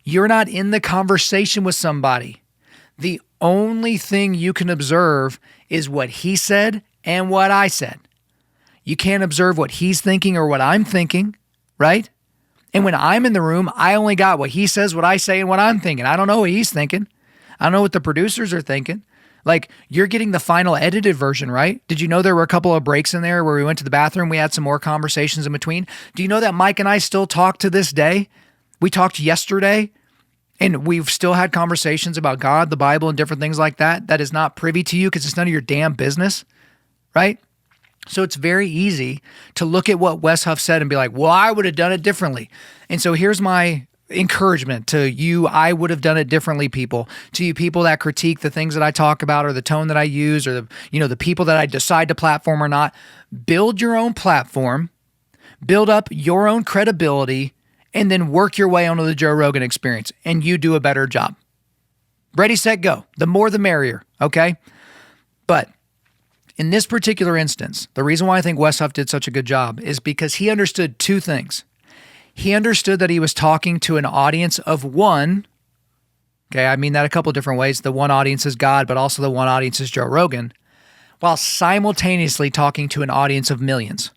You're not in the conversation with somebody. The only thing you can observe is what he said and what I said. You can't observe what he's thinking or what I'm thinking, right? And when I'm in the room, I only got what he says, what I say, and what I'm thinking. I don't know what he's thinking. I don't know what the producers are thinking. Like, you're getting the final edited version, right? Did you know there were a couple of breaks in there where we went to the bathroom? We had some more conversations in between. Do you know that Mike and I still talk to this day? We talked yesterday, and we've still had conversations about God, the Bible, and different things like that. That is not privy to you because it's none of your damn business, right? So it's very easy to look at what Wes Huff said and be like, well, I would have done it differently. And so here's my encouragement to you, I would have done it differently people, to you people that critique the things that I talk about or the tone that I use or the people that I decide to platform or not. Build your own platform, build up your own credibility, and then work your way onto the Joe Rogan Experience, and you do a better job. Ready, set, go. The more the merrier, okay? But in this particular instance, the reason why I think Wes Huff did such a good job is because he understood two things. He understood that he was talking to an audience of one. Okay, I mean that a couple of different ways. The one audience is God, but also the one audience is Joe Rogan, while simultaneously talking to an audience of millions.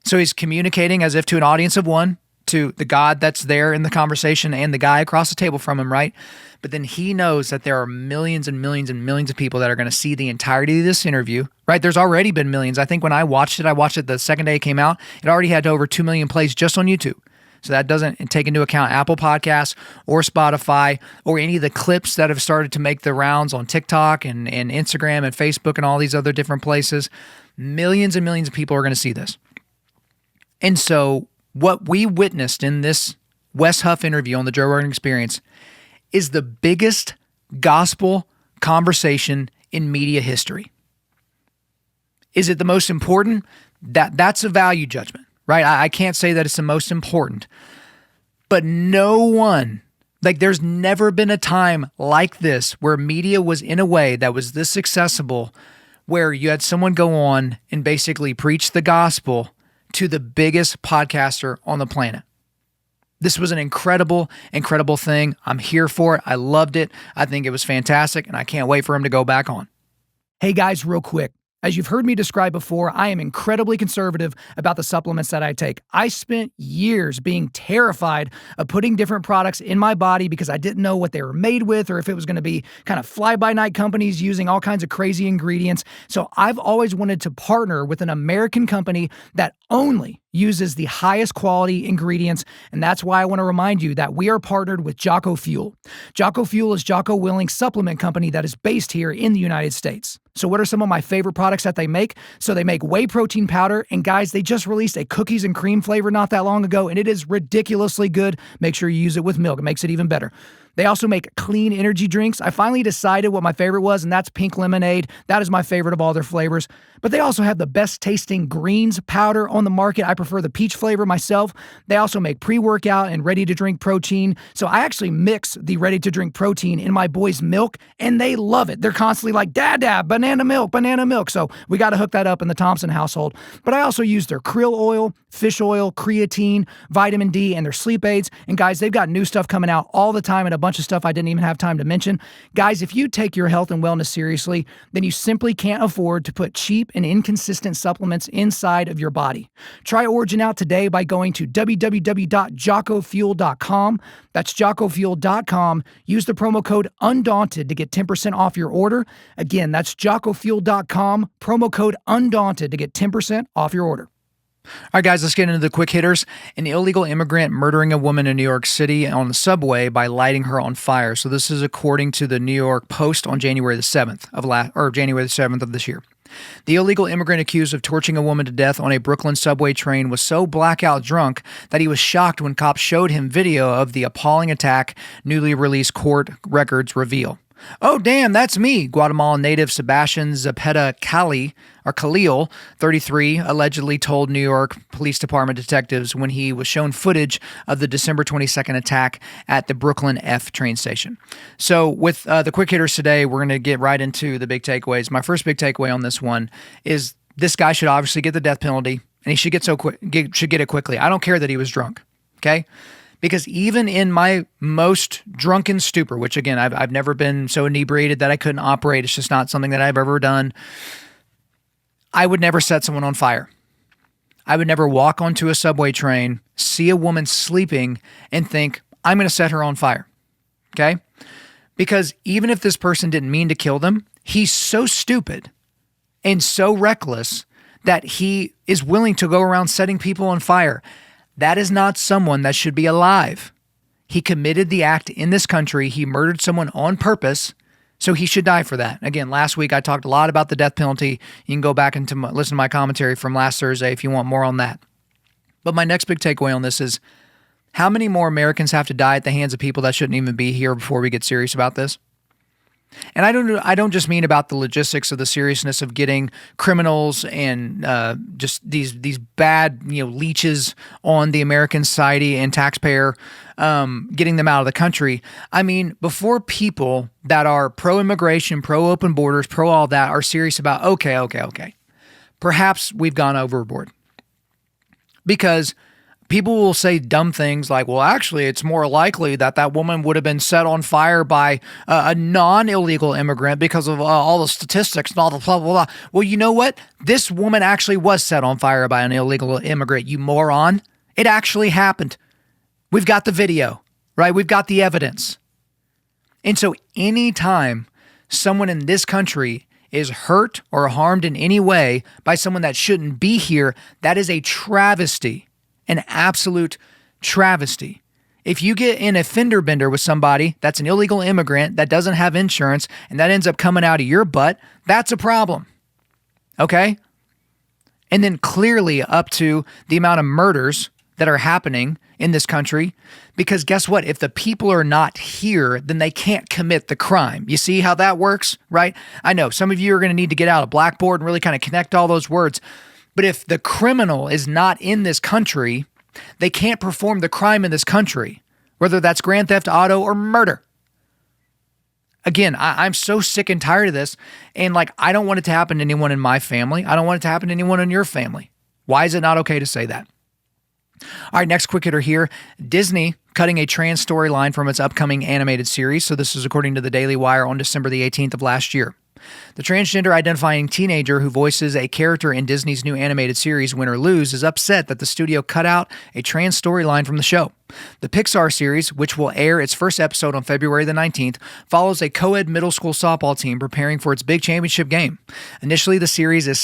So he's communicating as if to an audience of one, to the God that's there in the conversation and the guy across the table from him, right? But then he knows that there are millions and millions and millions of people that are going to see the entirety of this interview, right? There's already been millions. I think when I watched it the second day it came out, it already had over 2 million plays just on YouTube. So that doesn't take into account Apple Podcasts or Spotify or any of the clips that have started to make the rounds on TikTok and Instagram and Facebook and all these other different places. Millions and millions of people are going to see this. And so what we witnessed in this Wes Huff interview on the Joe Rogan Experience is the biggest gospel conversation in media history. Is it the most important? That's a value judgment, right? I can't say that it's the most important, but no one, there's never been a time like this where media was in a way that was this accessible, where you had someone go on and basically preach the gospel to the biggest podcaster on the planet. This was an incredible, incredible thing. I'm here for it. I loved it. I think it was fantastic, and I can't wait for him to go back on. Hey guys, real quick. As you've heard me describe before, I am incredibly conservative about the supplements that I take. I spent years being terrified of putting different products in my body because I didn't know what they were made with or if it was going to be kind of fly-by-night companies using all kinds of crazy ingredients. So I've always wanted to partner with an American company that only uses the highest quality ingredients, and that's why I want to remind you that we are partnered with Jocko Fuel. Jocko Fuel is Jocko Willing's supplement company that is based here in the United States. So what are some of my favorite products that they make? So they make whey protein powder, and guys, they just released a cookies and cream flavor not that long ago, and it is ridiculously good. Make sure you use it with milk. It makes it even better. They also make clean energy drinks. I finally decided what my favorite was, and that's pink lemonade. That is my favorite of all their flavors. But they also have the best tasting greens powder on the market. I prefer the peach flavor myself. They also make pre-workout and ready-to-drink protein. So I actually mix the ready-to-drink protein in my boys' milk, and they love it. They're constantly like, Dad, banana milk, banana milk. So we got to hook that up in the Thompson household. But I also use their krill oil, fish oil, creatine, vitamin D, and their sleep aids. And guys, they've got new stuff coming out all the time and a bunch of stuff I didn't even have time to mention. Guys, if you take your health and wellness seriously, then you simply can't afford to put cheap and inconsistent supplements inside of your body. Try Origin out today by going to www.jockofuel.com. That's jockofuel.com. Use the promo code Undaunted to get 10% off your order. Again, that's jockofuel.com, promo code Undaunted to get 10% off your order. All right, guys, let's get into the quick hitters. An illegal immigrant murdering a woman in New York City on the subway by lighting her on fire. So this is according to the New York Post on January the 7th of this year. The illegal immigrant accused of torching a woman to death on a Brooklyn subway train was so blackout drunk that he was shocked when cops showed him video of the appalling attack, newly released court records reveal. Oh, damn, that's me. Guatemalan native Sebastian Zepeda Khalil, 33, allegedly told New York Police Department detectives when he was shown footage of the December 22nd attack at the Brooklyn F train station. So with the quick hitters today, we're going to get right into the big takeaways. My first big takeaway on this one is this guy should obviously get the death penalty, and he should get it quickly. I don't care that he was drunk, okay? Because even in my most drunken stupor, which again, I've never been so inebriated that I couldn't operate. It's just not something that I've ever done. I would never set someone on fire. I would never walk onto a subway train, see a woman sleeping, and think, I'm going to set her on fire. Okay? Because even if this person didn't mean to kill them, he's so stupid and so reckless that he is willing to go around setting people on fire. That is not someone that should be alive. He committed the act in this country. He murdered someone on purpose, so he should die for that. Again, last week I talked a lot about the death penalty. You can go back and listen to my commentary from last Thursday if you want more on that. But my next big takeaway on this is, how many more Americans have to die at the hands of people that shouldn't even be here before we get serious about this? And I don't just mean about the logistics of the seriousness of getting criminals and just these bad leeches on the American society and taxpayer, getting them out of the country. I mean, before people that are pro-immigration, pro-open borders, pro all that are serious about, okay, perhaps we've gone overboard. Because people will say dumb things like, well, actually, it's more likely that that woman would have been set on fire by a non-illegal immigrant because of all the statistics and all the blah, blah, blah. Well, you know what? This woman actually was set on fire by an illegal immigrant, you moron. It actually happened. We've got the video, right? We've got the evidence. And so anytime someone in this country is hurt or harmed in any way by someone that shouldn't be here, that is a travesty. An absolute travesty. If you get in a fender bender with somebody that's an illegal immigrant that doesn't have insurance and that ends up coming out of your butt, that's a problem. Okay? And then clearly up to the amount of murders that are happening in this country, because guess what? If the people are not here, then they can't commit the crime. You see how that works, right? I know some of you are going to need to get out a blackboard and really kind of connect all those words. But if the criminal is not in this country, they can't perform the crime in this country, whether that's grand theft auto or murder. Again, I'm so sick and tired of this. And I don't want it to happen to anyone in my family. I don't want it to happen to anyone in your family. Why is it not okay to say that? All right, next quick hitter here. Disney cutting a trans storyline from its upcoming animated series. So this is according to the Daily Wire on December the 18th of last year. The transgender identifying teenager who voices a character in Disney's new animated series Win or Lose is upset that the studio cut out a trans storyline from the show. The Pixar series, which will air its first episode on February the 19th, follows a co-ed middle school softball team preparing for its big championship game. Initially, the series was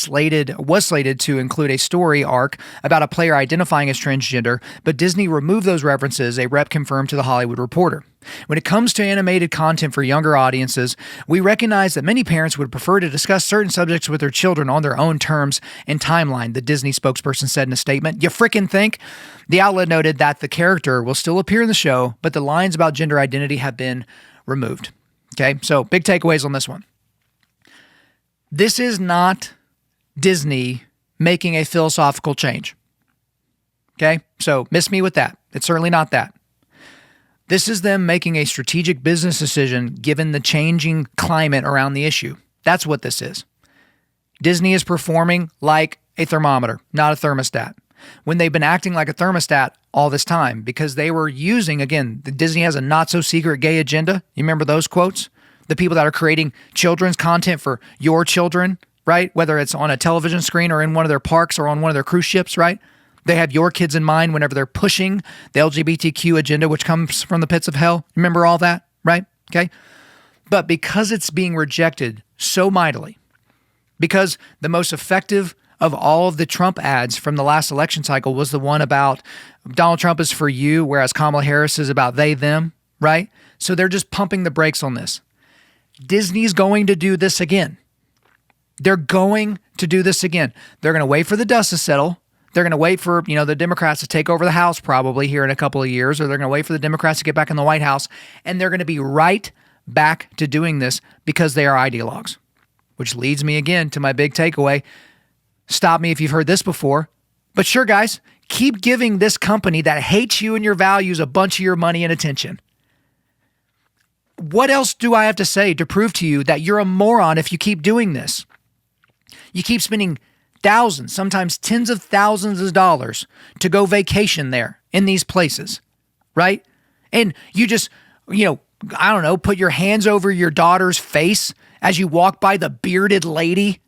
slated to include a story arc about a player identifying as transgender, but Disney removed those references, a rep confirmed to The Hollywood Reporter. When it comes to animated content for younger audiences, we recognize that many parents would prefer to discuss certain subjects with their children on their own terms and timeline, the Disney spokesperson said in a statement. You frickin' think? The outlet noted that the character will still appear in the show, but the lines about gender identity have been removed. Okay, so big takeaways on this one. This is not Disney making a philosophical change. Okay, so miss me with that. It's certainly not that. This is them making a strategic business decision given the changing climate around the issue. That's what this is. Disney is performing like a thermometer, not a thermostat, when they've been acting like a thermostat all this time because they were using, again, Disney has a not-so-secret gay agenda. You remember those quotes? The people that are creating children's content for your children, right? Whether it's on a television screen or in one of their parks or on one of their cruise ships, right? They have your kids in mind whenever they're pushing the LGBTQ agenda, which comes from the pits of hell. Remember all that, right? Okay. But because it's being rejected so mightily, because the most effective of all of the Trump ads from the last election cycle was the one about Donald Trump is for you, whereas Kamala Harris is about they, them, right? So they're just pumping the brakes on this. Disney's going to do this again. They're going to do this again. They're going to wait for the dust to settle. They're going to wait for, the Democrats to take over the House probably here in a couple of years, or they're going to wait for the Democrats to get back in the White House, and they're going to be right back to doing this because they are ideologues. Which leads me again to my big takeaway. Stop me if you've heard this before. But sure, guys, keep giving this company that hates you and your values a bunch of your money and attention. What else do I have to say to prove to you that you're a moron if you keep doing this? You keep spending thousands, sometimes tens of thousands of dollars to go vacation there in these places, right? And you just, I don't know, put your hands over your daughter's face as you walk by the bearded lady,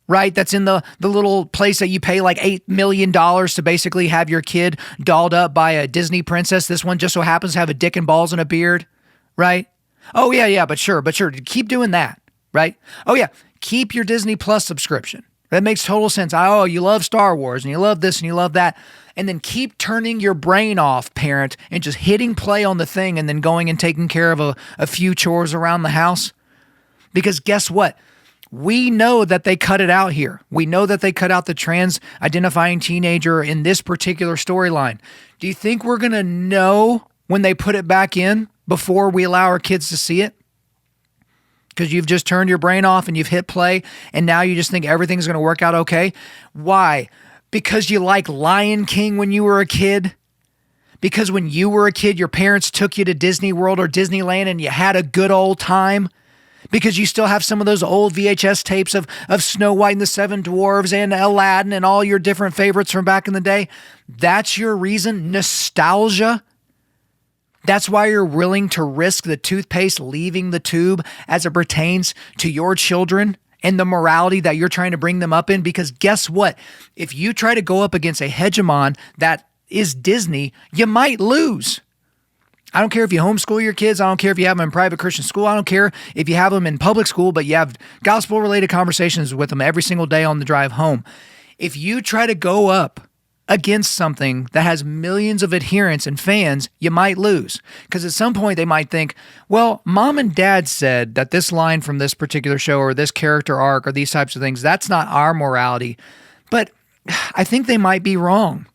right? That's in the little place that you pay like $8 million to basically have your kid dolled up by a Disney princess. This one just so happens to have a dick and balls and a beard, right? Oh, yeah, but sure. Keep doing that, right? Oh, yeah, keep your Disney Plus subscription. That makes total sense. Oh, you love Star Wars and you love this and you love that. And then keep turning your brain off, parent, and just hitting play on the thing and then going and taking care of a few chores around the house. Because guess what? We know that they cut it out here. We know that they cut out the trans-identifying teenager in this particular storyline. Do you think we're going to know when they put it back in before we allow our kids to see it? Because you've just turned your brain off and you've hit play and now you just think everything's going to work out okay. Why? Because you like Lion King when you were a kid? Because when you were a kid, your parents took you to Disney World or Disneyland and you had a good old time? Because you still have some of those old VHS tapes of Snow White and the Seven Dwarfs and Aladdin and all your different favorites from back in the day? That's your reason? Nostalgia? That's why you're willing to risk the toothpaste leaving the tube as it pertains to your children and the morality that you're trying to bring them up in? Because guess what? If you try to go up against a hegemon that is Disney, you might lose. I don't care if you homeschool your kids. I don't care if you have them in private Christian school. I don't care if you have them in public school, but you have gospel-related conversations with them every single day on the drive home. If you try to go up against something that has millions of adherents and fans, you might lose. Because at some point they might think, well, mom and dad said that this line from this particular show or this character arc or these types of things, that's not our morality. But I think they might be wrong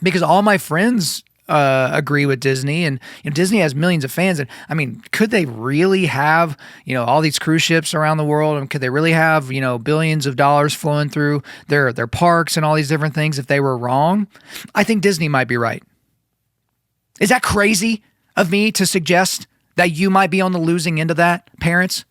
because all my friends agree with Disney, and Disney has millions of fans. And I mean, could they really have all these cruise ships around the world, and could they really have billions of dollars flowing through their parks and all these different things if they were wrong? I think Disney might be right. Is that crazy of me to suggest that you might be on the losing end of that, parents?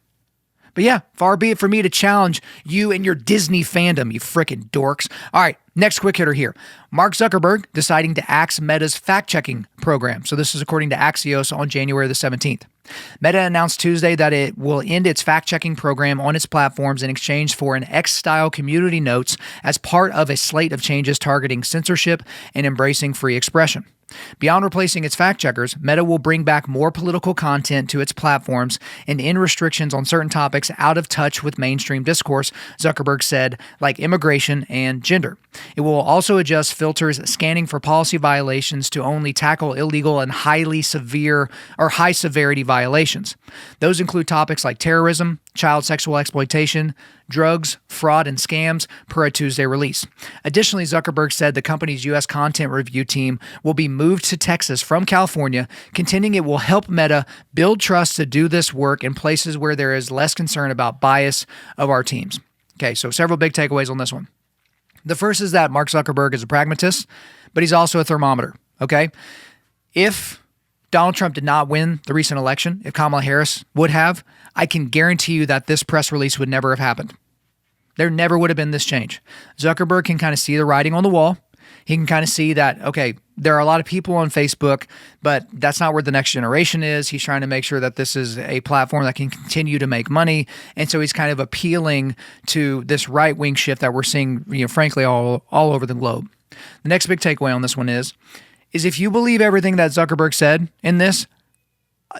But yeah, far be it for me to challenge you and your Disney fandom, you frickin' dorks. All right, next quick hitter here. Mark Zuckerberg deciding to axe Meta's fact-checking program. So this is according to Axios on January the 17th. Meta announced Tuesday that it will end its fact-checking program on its platforms in exchange for an X-style community notes as part of a slate of changes targeting censorship and embracing free expression. Beyond replacing its fact-checkers, Meta will bring back more political content to its platforms and end restrictions on certain topics out of touch with mainstream discourse, Zuckerberg said, like immigration and gender. It will also adjust filters scanning for policy violations to only tackle illegal and highly severe or high-severity violations. Those include topics like terrorism, child sexual exploitation, drugs, fraud, and scams, per a Tuesday release. Additionally, Zuckerberg said the company's U.S. content review team will be moved to Texas from California, contending it will help Meta build trust to do this work in places where there is less concern about bias of our teams. Okay, so several big takeaways on this one. The first is that Mark Zuckerberg is a pragmatist, but he's also a thermometer, okay? If Donald Trump did not win the recent election, if Kamala Harris would have, I can guarantee you that this press release would never have happened. There never would have been this change. Zuckerberg can kind of see the writing on the wall. He can kind of see that, okay, there are a lot of people on Facebook, but that's not where the next generation is. He's trying to make sure that this is a platform that can continue to make money. And so he's kind of appealing to this right-wing shift that we're seeing, frankly, all over the globe. The next big takeaway on this one is if you believe everything that Zuckerberg said in this,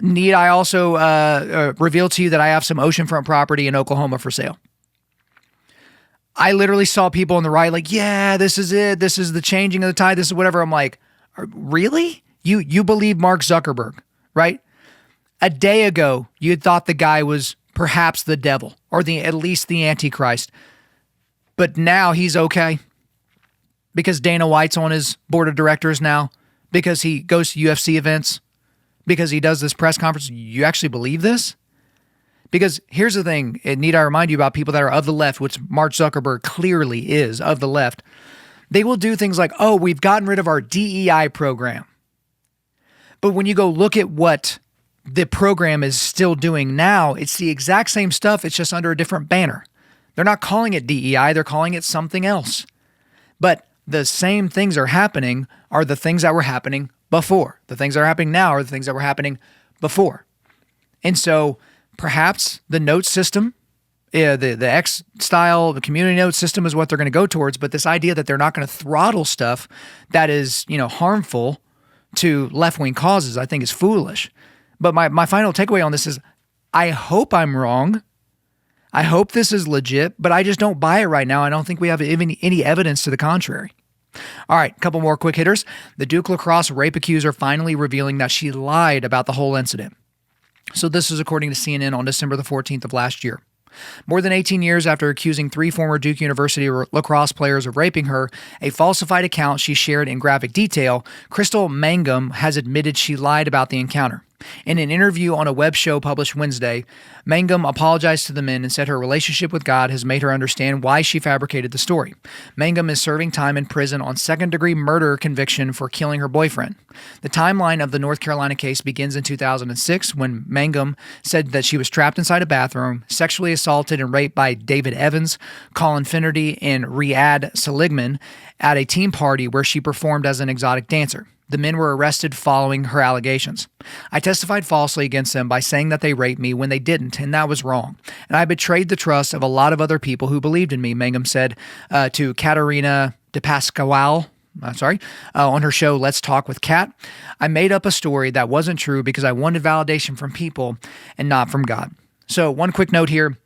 need I also reveal to you that I have some oceanfront property in Oklahoma for sale? I literally saw people on the right like, yeah, this is it. This is the changing of the tide. This is whatever. I'm like, really? You believe Mark Zuckerberg, right? A day ago, you had thought the guy was perhaps the devil or at least the Antichrist. But now he's okay because Dana White's on his board of directors now, because he goes to UFC events, because he does this press conference. You actually believe this? Because here's the thing, and need I remind you about people that are of the left, which Mark Zuckerberg clearly is of the left. They will do things like, oh, we've gotten rid of our DEI program. But when you go look at what the program is still doing now, it's the exact same stuff. It's just under a different banner. They're not calling it DEI. They're calling it something else. But the same things are happening are the things that were happening before. The things that are happening now are the things that were happening before. And so perhaps the note system, the X style, the community note system is what they're going to go towards. But this idea that they're not going to throttle stuff that is, harmful to left-wing causes, I think is foolish. But my final takeaway on this is, I hope I'm wrong. I hope this is legit, but I just don't buy it right now. I don't think we have any evidence to the contrary. All right, a couple more quick hitters. The Duke lacrosse rape accuser finally revealing that she lied about the whole incident. So this is according to CNN on December the 14th of last year. More than 18 years after accusing 3 former Duke University lacrosse players of raping her, a falsified account she shared in graphic detail, Crystal Mangum has admitted she lied about the encounter. In an interview on a web show published Wednesday, Mangum apologized to the men and said her relationship with God has made her understand why she fabricated the story. Mangum is serving time in prison on second-degree murder conviction for killing her boyfriend. The timeline of the North Carolina case begins in 2006 when Mangum said that she was trapped inside a bathroom, sexually assaulted and raped by David Evans, Colin Finnerty, and Riyadh Seligman at a team party where she performed as an exotic dancer. The men were arrested following her allegations. I testified falsely against them by saying that they raped me when they didn't, and that was wrong. And I betrayed the trust of a lot of other people who believed in me, Mangum said to Katerina DePasquale on her show Let's Talk with Kat. I made up a story that wasn't true because I wanted validation from people and not from God. So one quick note here.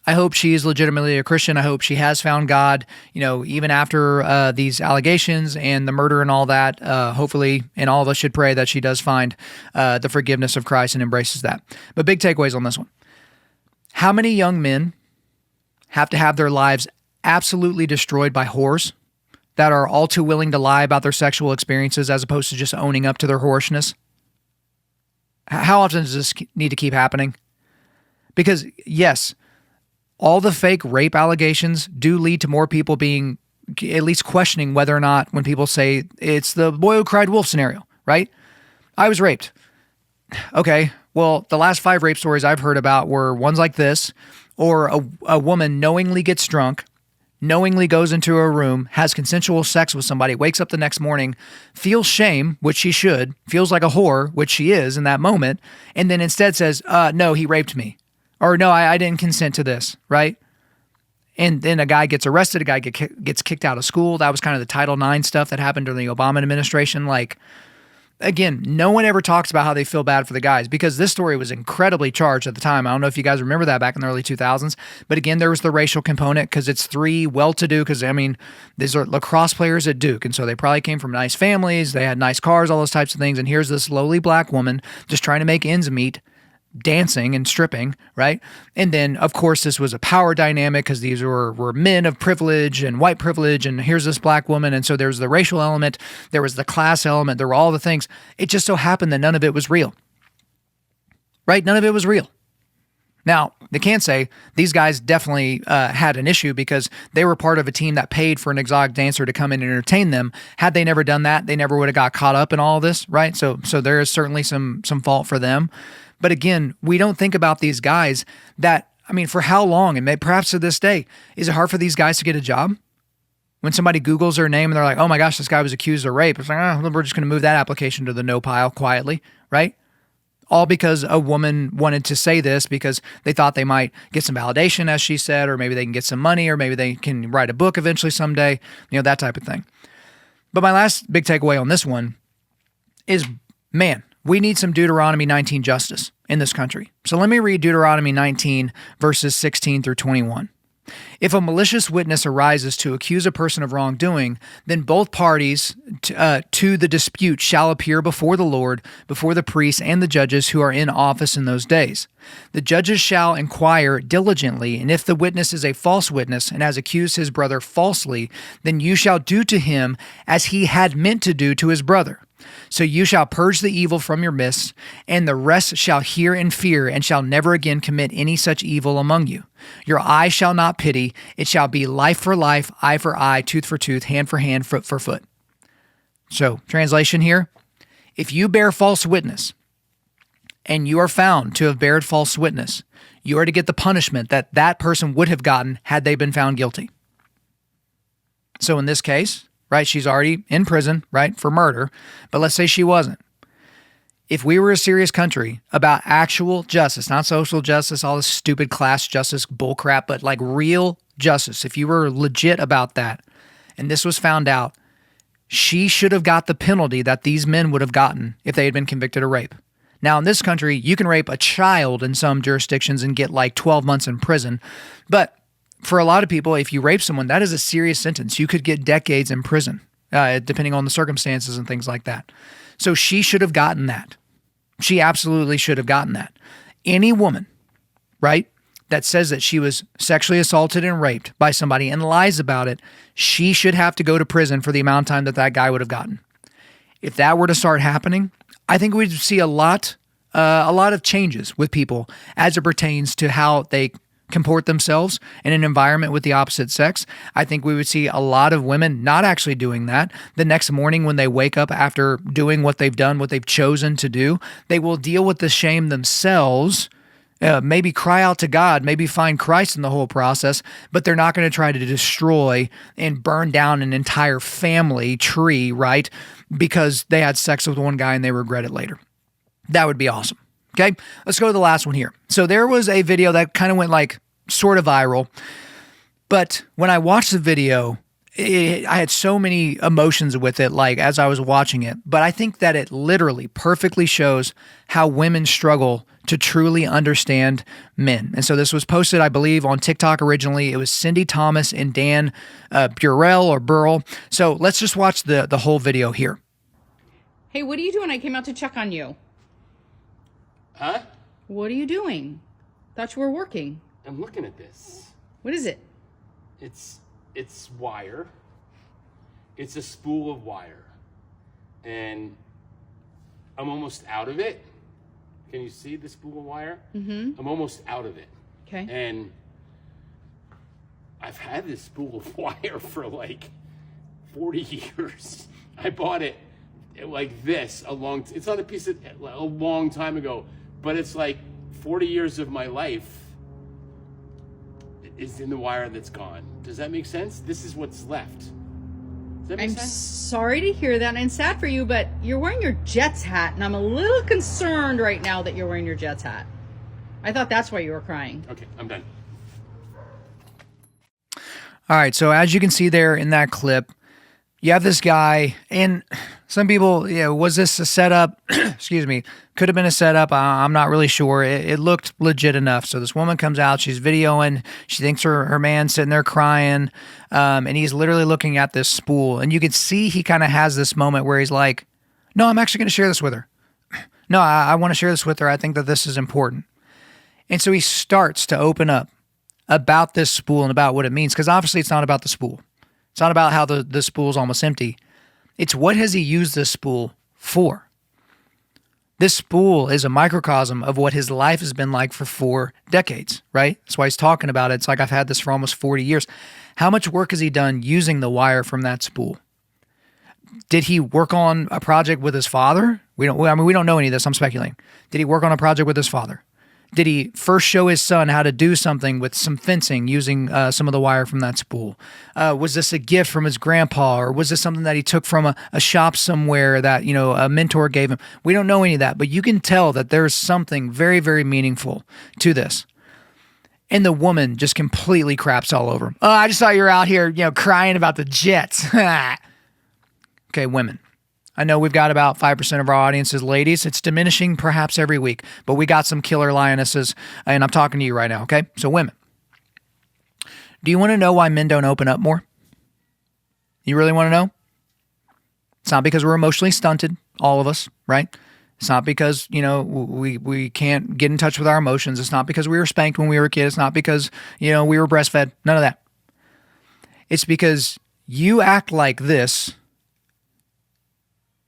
I hope she is legitimately a Christian. I hope she has found God, even after these allegations and the murder and all that. Hopefully, and all of us should pray that she does find the forgiveness of Christ and embraces that. But big takeaways on this one. How many young men have to have their lives absolutely destroyed by whores that are all too willing to lie about their sexual experiences as opposed to just owning up to their whorishness? How often does this need to keep happening? Because, yes, all the fake rape allegations do lead to more people being at least questioning whether or not, when people say it's the boy who cried wolf scenario, right? I was raped. Okay, well, the last 5 rape stories I've heard about were ones like this, or a woman knowingly gets drunk, knowingly goes into a room, has consensual sex with somebody, wakes up the next morning, feels shame, which she should, feels like a whore, which she is in that moment, and then instead says, no, he raped me. Or no, I didn't consent to this, right? And then a guy gets arrested, a guy gets kicked out of school. That was kind of the Title IX stuff that happened during the Obama administration. Like, again, no one ever talks about how they feel bad for the guys because this story was incredibly charged at the time. I don't know if you guys remember that back in the early 2000s. But again, there was the racial component because it's 3 well-to-do, because, these are lacrosse players at Duke. And so they probably came from nice families. They had nice cars, all those types of things. And here's this lowly black woman just trying to make ends meet, dancing and stripping, right? And then, of course, this was a power dynamic because these were men of privilege and white privilege, and here's this black woman, and so there was the racial element, there was the class element, there were all the things. It just so happened that none of it was real, right? None of it was real. Now, they can't say these guys definitely had an issue because they were part of a team that paid for an exotic dancer to come in and entertain them. Had they never done that, they never would have got caught up in all of this, right? So there is certainly some fault for them. But again, we don't think about these guys that, for how long, and perhaps to this day, is it hard for these guys to get a job? When somebody Googles their name and they're like, oh my gosh, this guy was accused of rape. It's like, we're just going to move that application to the no pile quietly, right? All because a woman wanted to say this because they thought they might get some validation, as she said, or maybe they can get some money, or maybe they can write a book eventually someday, that type of thing. But my last big takeaway on this one is, man, we need some Deuteronomy 19 justice in this country. So let me read Deuteronomy 19, verses 16 through 21. If a malicious witness arises to accuse a person of wrongdoing, then both parties to the dispute shall appear before the Lord, before the priests and the judges who are in office in those days. The judges shall inquire diligently, and if the witness is a false witness and has accused his brother falsely, then you shall do to him as he had meant to do to his brother. So you shall purge the evil from your midst, and the rest shall hear and fear, and shall never again commit any such evil among you. Your eye shall not pity. It shall be life for life, eye for eye, tooth for tooth, hand for hand, foot for foot. So, translation here, if you bear false witness, and you are found to have bared false witness, you are to get the punishment that that person would have gotten had they been found guilty. So in this case, right, she's already in prison, right, for murder, but let's say she wasn't. If we were a serious country about actual justice, not social justice, all this stupid class justice bullcrap, but like real justice, if you were legit about that, and this was found out, she should have got the penalty that these men would have gotten if they had been convicted of rape. Now, in this country, you can rape a child in some jurisdictions and get like 12 months in prison. But for a lot of people, if you rape someone, that is a serious sentence. You could get decades in prison, depending on the circumstances and things like that. So she should have gotten that. She absolutely should have gotten that. Any woman, right, that says that she was sexually assaulted and raped by somebody and lies about it, she should have to go to prison for the amount of time that that guy would have gotten. If that were to start happening, I think we'd see a lot of changes with people as it pertains to how they comport themselves in an environment with the opposite sex. I think we would see a lot of women not actually doing that. The next morning when they wake up after doing what they've done, what they've chosen to do, they will deal with the shame themselves, maybe cry out to God, maybe find Christ in the whole process, but they're not going to try to destroy and burn down an entire family tree, right? Because they had sex with one guy and they regret it later. That would be awesome. Okay, let's go to the last one here. So there was a video that kind of went like sort of viral, but when I watched the video, I had so many emotions with it, like as I was watching it, but I think that it literally perfectly shows how women struggle to truly understand men. And so this was posted, I believe, on TikTok originally. It was Cindy Thomas and Dan Burrell. So let's just watch the whole video here. Hey, what are you doing? I came out to check on you. Huh? What are you doing? Thought you were working. I'm looking at this. What is it? It's wire. It's a spool of wire. And I'm almost out of it. Can you see the spool of wire? Mm-hmm. I'm almost out of it. Okay. And I've had this spool of wire for like 40 years. I bought it like this it's not a piece of a long time ago, but it's like 40 years of my life is in the wire that's gone. Does that make sense? This is what's left. Does that make sense? I'm sorry to hear that, and I'm sad for you, but you're wearing your Jets hat, and I'm a little concerned right now that you're wearing your Jets hat. I thought that's why you were crying. Okay, I'm done. All right, so as you can see there in that clip, you have this guy, and some people, was this a setup? Excuse me. Could have been a setup. I'm not really sure. It looked legit enough. So this woman comes out. She's videoing. She thinks her man's sitting there crying, and he's literally looking at this spool. And you can see he kind of has this moment where he's like, no, I'm actually going to share this with her. No, I want to share this with her. I think that this is important. And so he starts to open up about this spool and about what it means, because obviously it's not about the spool. It's not about how the spool is almost empty. It's what has he used this spool for? This spool is a microcosm of what his life has been like for 4 decades, right? That's why he's talking about it. It's like, I've had this for almost 40 years. How much work has he done using the wire from that spool? Did he work on a project with his father? We don't know any of this. I'm speculating. Did he work on a project with his father? Did he first show his son how to do something with some fencing using some of the wire from that spool? Was this a gift from his grandpa, or was this something that he took from a shop somewhere that, a mentor gave him? We don't know any of that, but you can tell that there's something very, very meaningful to this. And the woman just completely craps all over him. Oh, I just thought you were out here, crying about the Jets. Okay, women. I know we've got about 5% of our audience is ladies. It's diminishing perhaps every week, but we got some killer lionesses, and I'm talking to you right now, okay? So women, do you want to know why men don't open up more? You really want to know? It's not because we're emotionally stunted, all of us, right? It's not because, we can't get in touch with our emotions. It's not because we were spanked when we were kids. It's not because, we were breastfed. None of that. It's because you act like this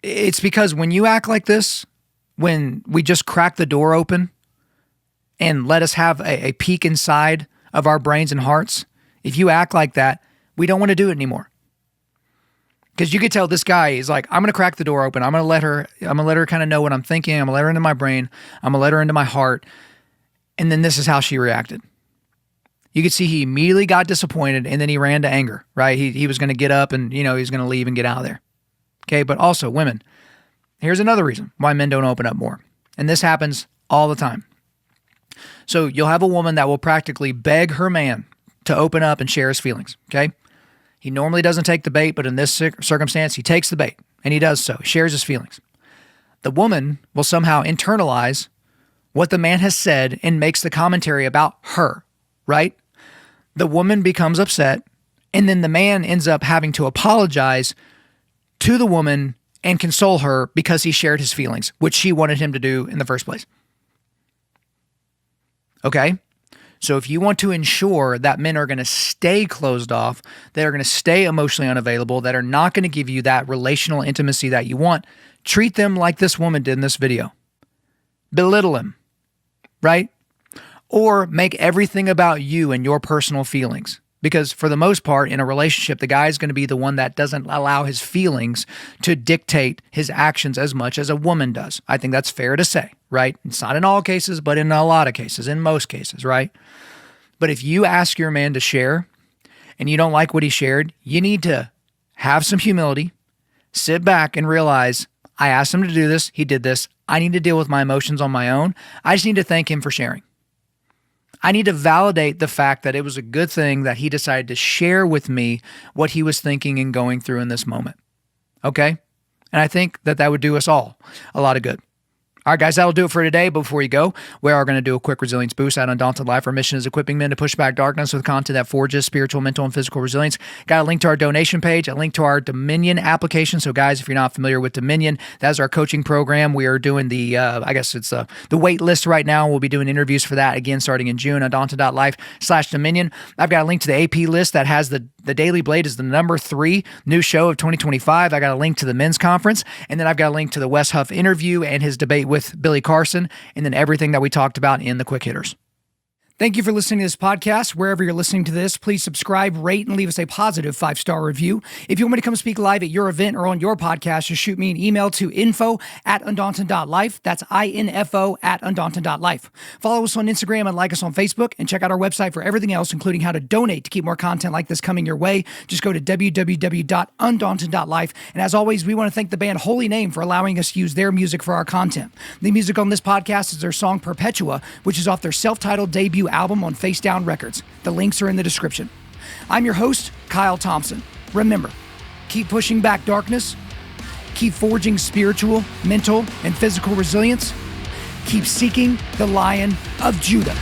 It's because when you act like this, when we just crack the door open and let us have a peek inside of our brains and hearts, if you act like that, we don't want to do it anymore. Because you could tell this guy is like, I'm going to crack the door open. I'm going to let her kind of know what I'm thinking. I'm going to let her into my brain. I'm going to let her into my heart. And then this is how she reacted. You could see he immediately got disappointed and then he ran to anger, right? He was going to get up and, he was going to leave and get out of there. Okay. But also women, here's another reason why men don't open up more. And this happens all the time. So you'll have a woman that will practically beg her man to open up and share his feelings. Okay. He normally doesn't take the bait, but in this circumstance, he takes the bait and he does so. He shares his feelings. The woman will somehow internalize what the man has said and makes the commentary about her, right? The woman becomes upset, and then the man ends up having to apologize to the woman and console her because he shared his feelings, which she wanted him to do in the first place. Okay? So if you want to ensure that men are going to stay closed off, that are going to stay emotionally unavailable, that are not going to give you that relational intimacy that you want, treat them like this woman did in this video. Belittle him, right? Or make everything about you and your personal feelings. Because for the most part, in a relationship, the guy is going to be the one that doesn't allow his feelings to dictate his actions as much as a woman does. I think that's fair to say, right? It's not in all cases, but in a lot of cases, in most cases, right? But if you ask your man to share and you don't like what he shared, you need to have some humility, sit back and realize, I asked him to do this, he did this, I need to deal with my emotions on my own. I just need to thank him for sharing. I need to validate the fact that it was a good thing that he decided to share with me what he was thinking and going through in this moment. Okay? And I think that would do us all a lot of good. All right, guys, that'll do it for today. But before you go, we are going to do a quick resilience boost at Undaunted.Life. Our mission is equipping men to push back darkness with content that forges spiritual, mental, and physical resilience. Got a link to our donation page, a link to our Dominion application. So, guys, if you're not familiar with Dominion, that's our coaching program. We are doing the, the wait list right now. We'll be doing interviews for that again starting in June. Undaunted.Life/Dominion. I've got a link to the AP list that has the Daily Blade is the number 3 new show of 2025. I got a link to the men's conference, and then I've got a link to the Wes Huff interview and his debate with Billy Carson, and then everything that we talked about in the quick hitters. Thank you for listening to this podcast. Wherever you're listening to this, please subscribe, rate, and leave us a positive 5-star review. If you want me to come speak live at your event or on your podcast, just shoot me an email to info@Undaunted.Life. That's info@Undaunted.Life. Follow us on Instagram and like us on Facebook, and check out our website for everything else, including how to donate to keep more content like this coming your way. Just go to www.Undaunted.Life. And as always, we want to thank the band Holy Name for allowing us to use their music for our content. The music on this podcast is their song Perpetua, which is off their self-titled debut album on Face Down Records. The links are in the description. I'm your host, Kyle Thompson. Remember, keep pushing back darkness, keep forging spiritual, mental, and physical resilience, keep seeking the Lion of Judah.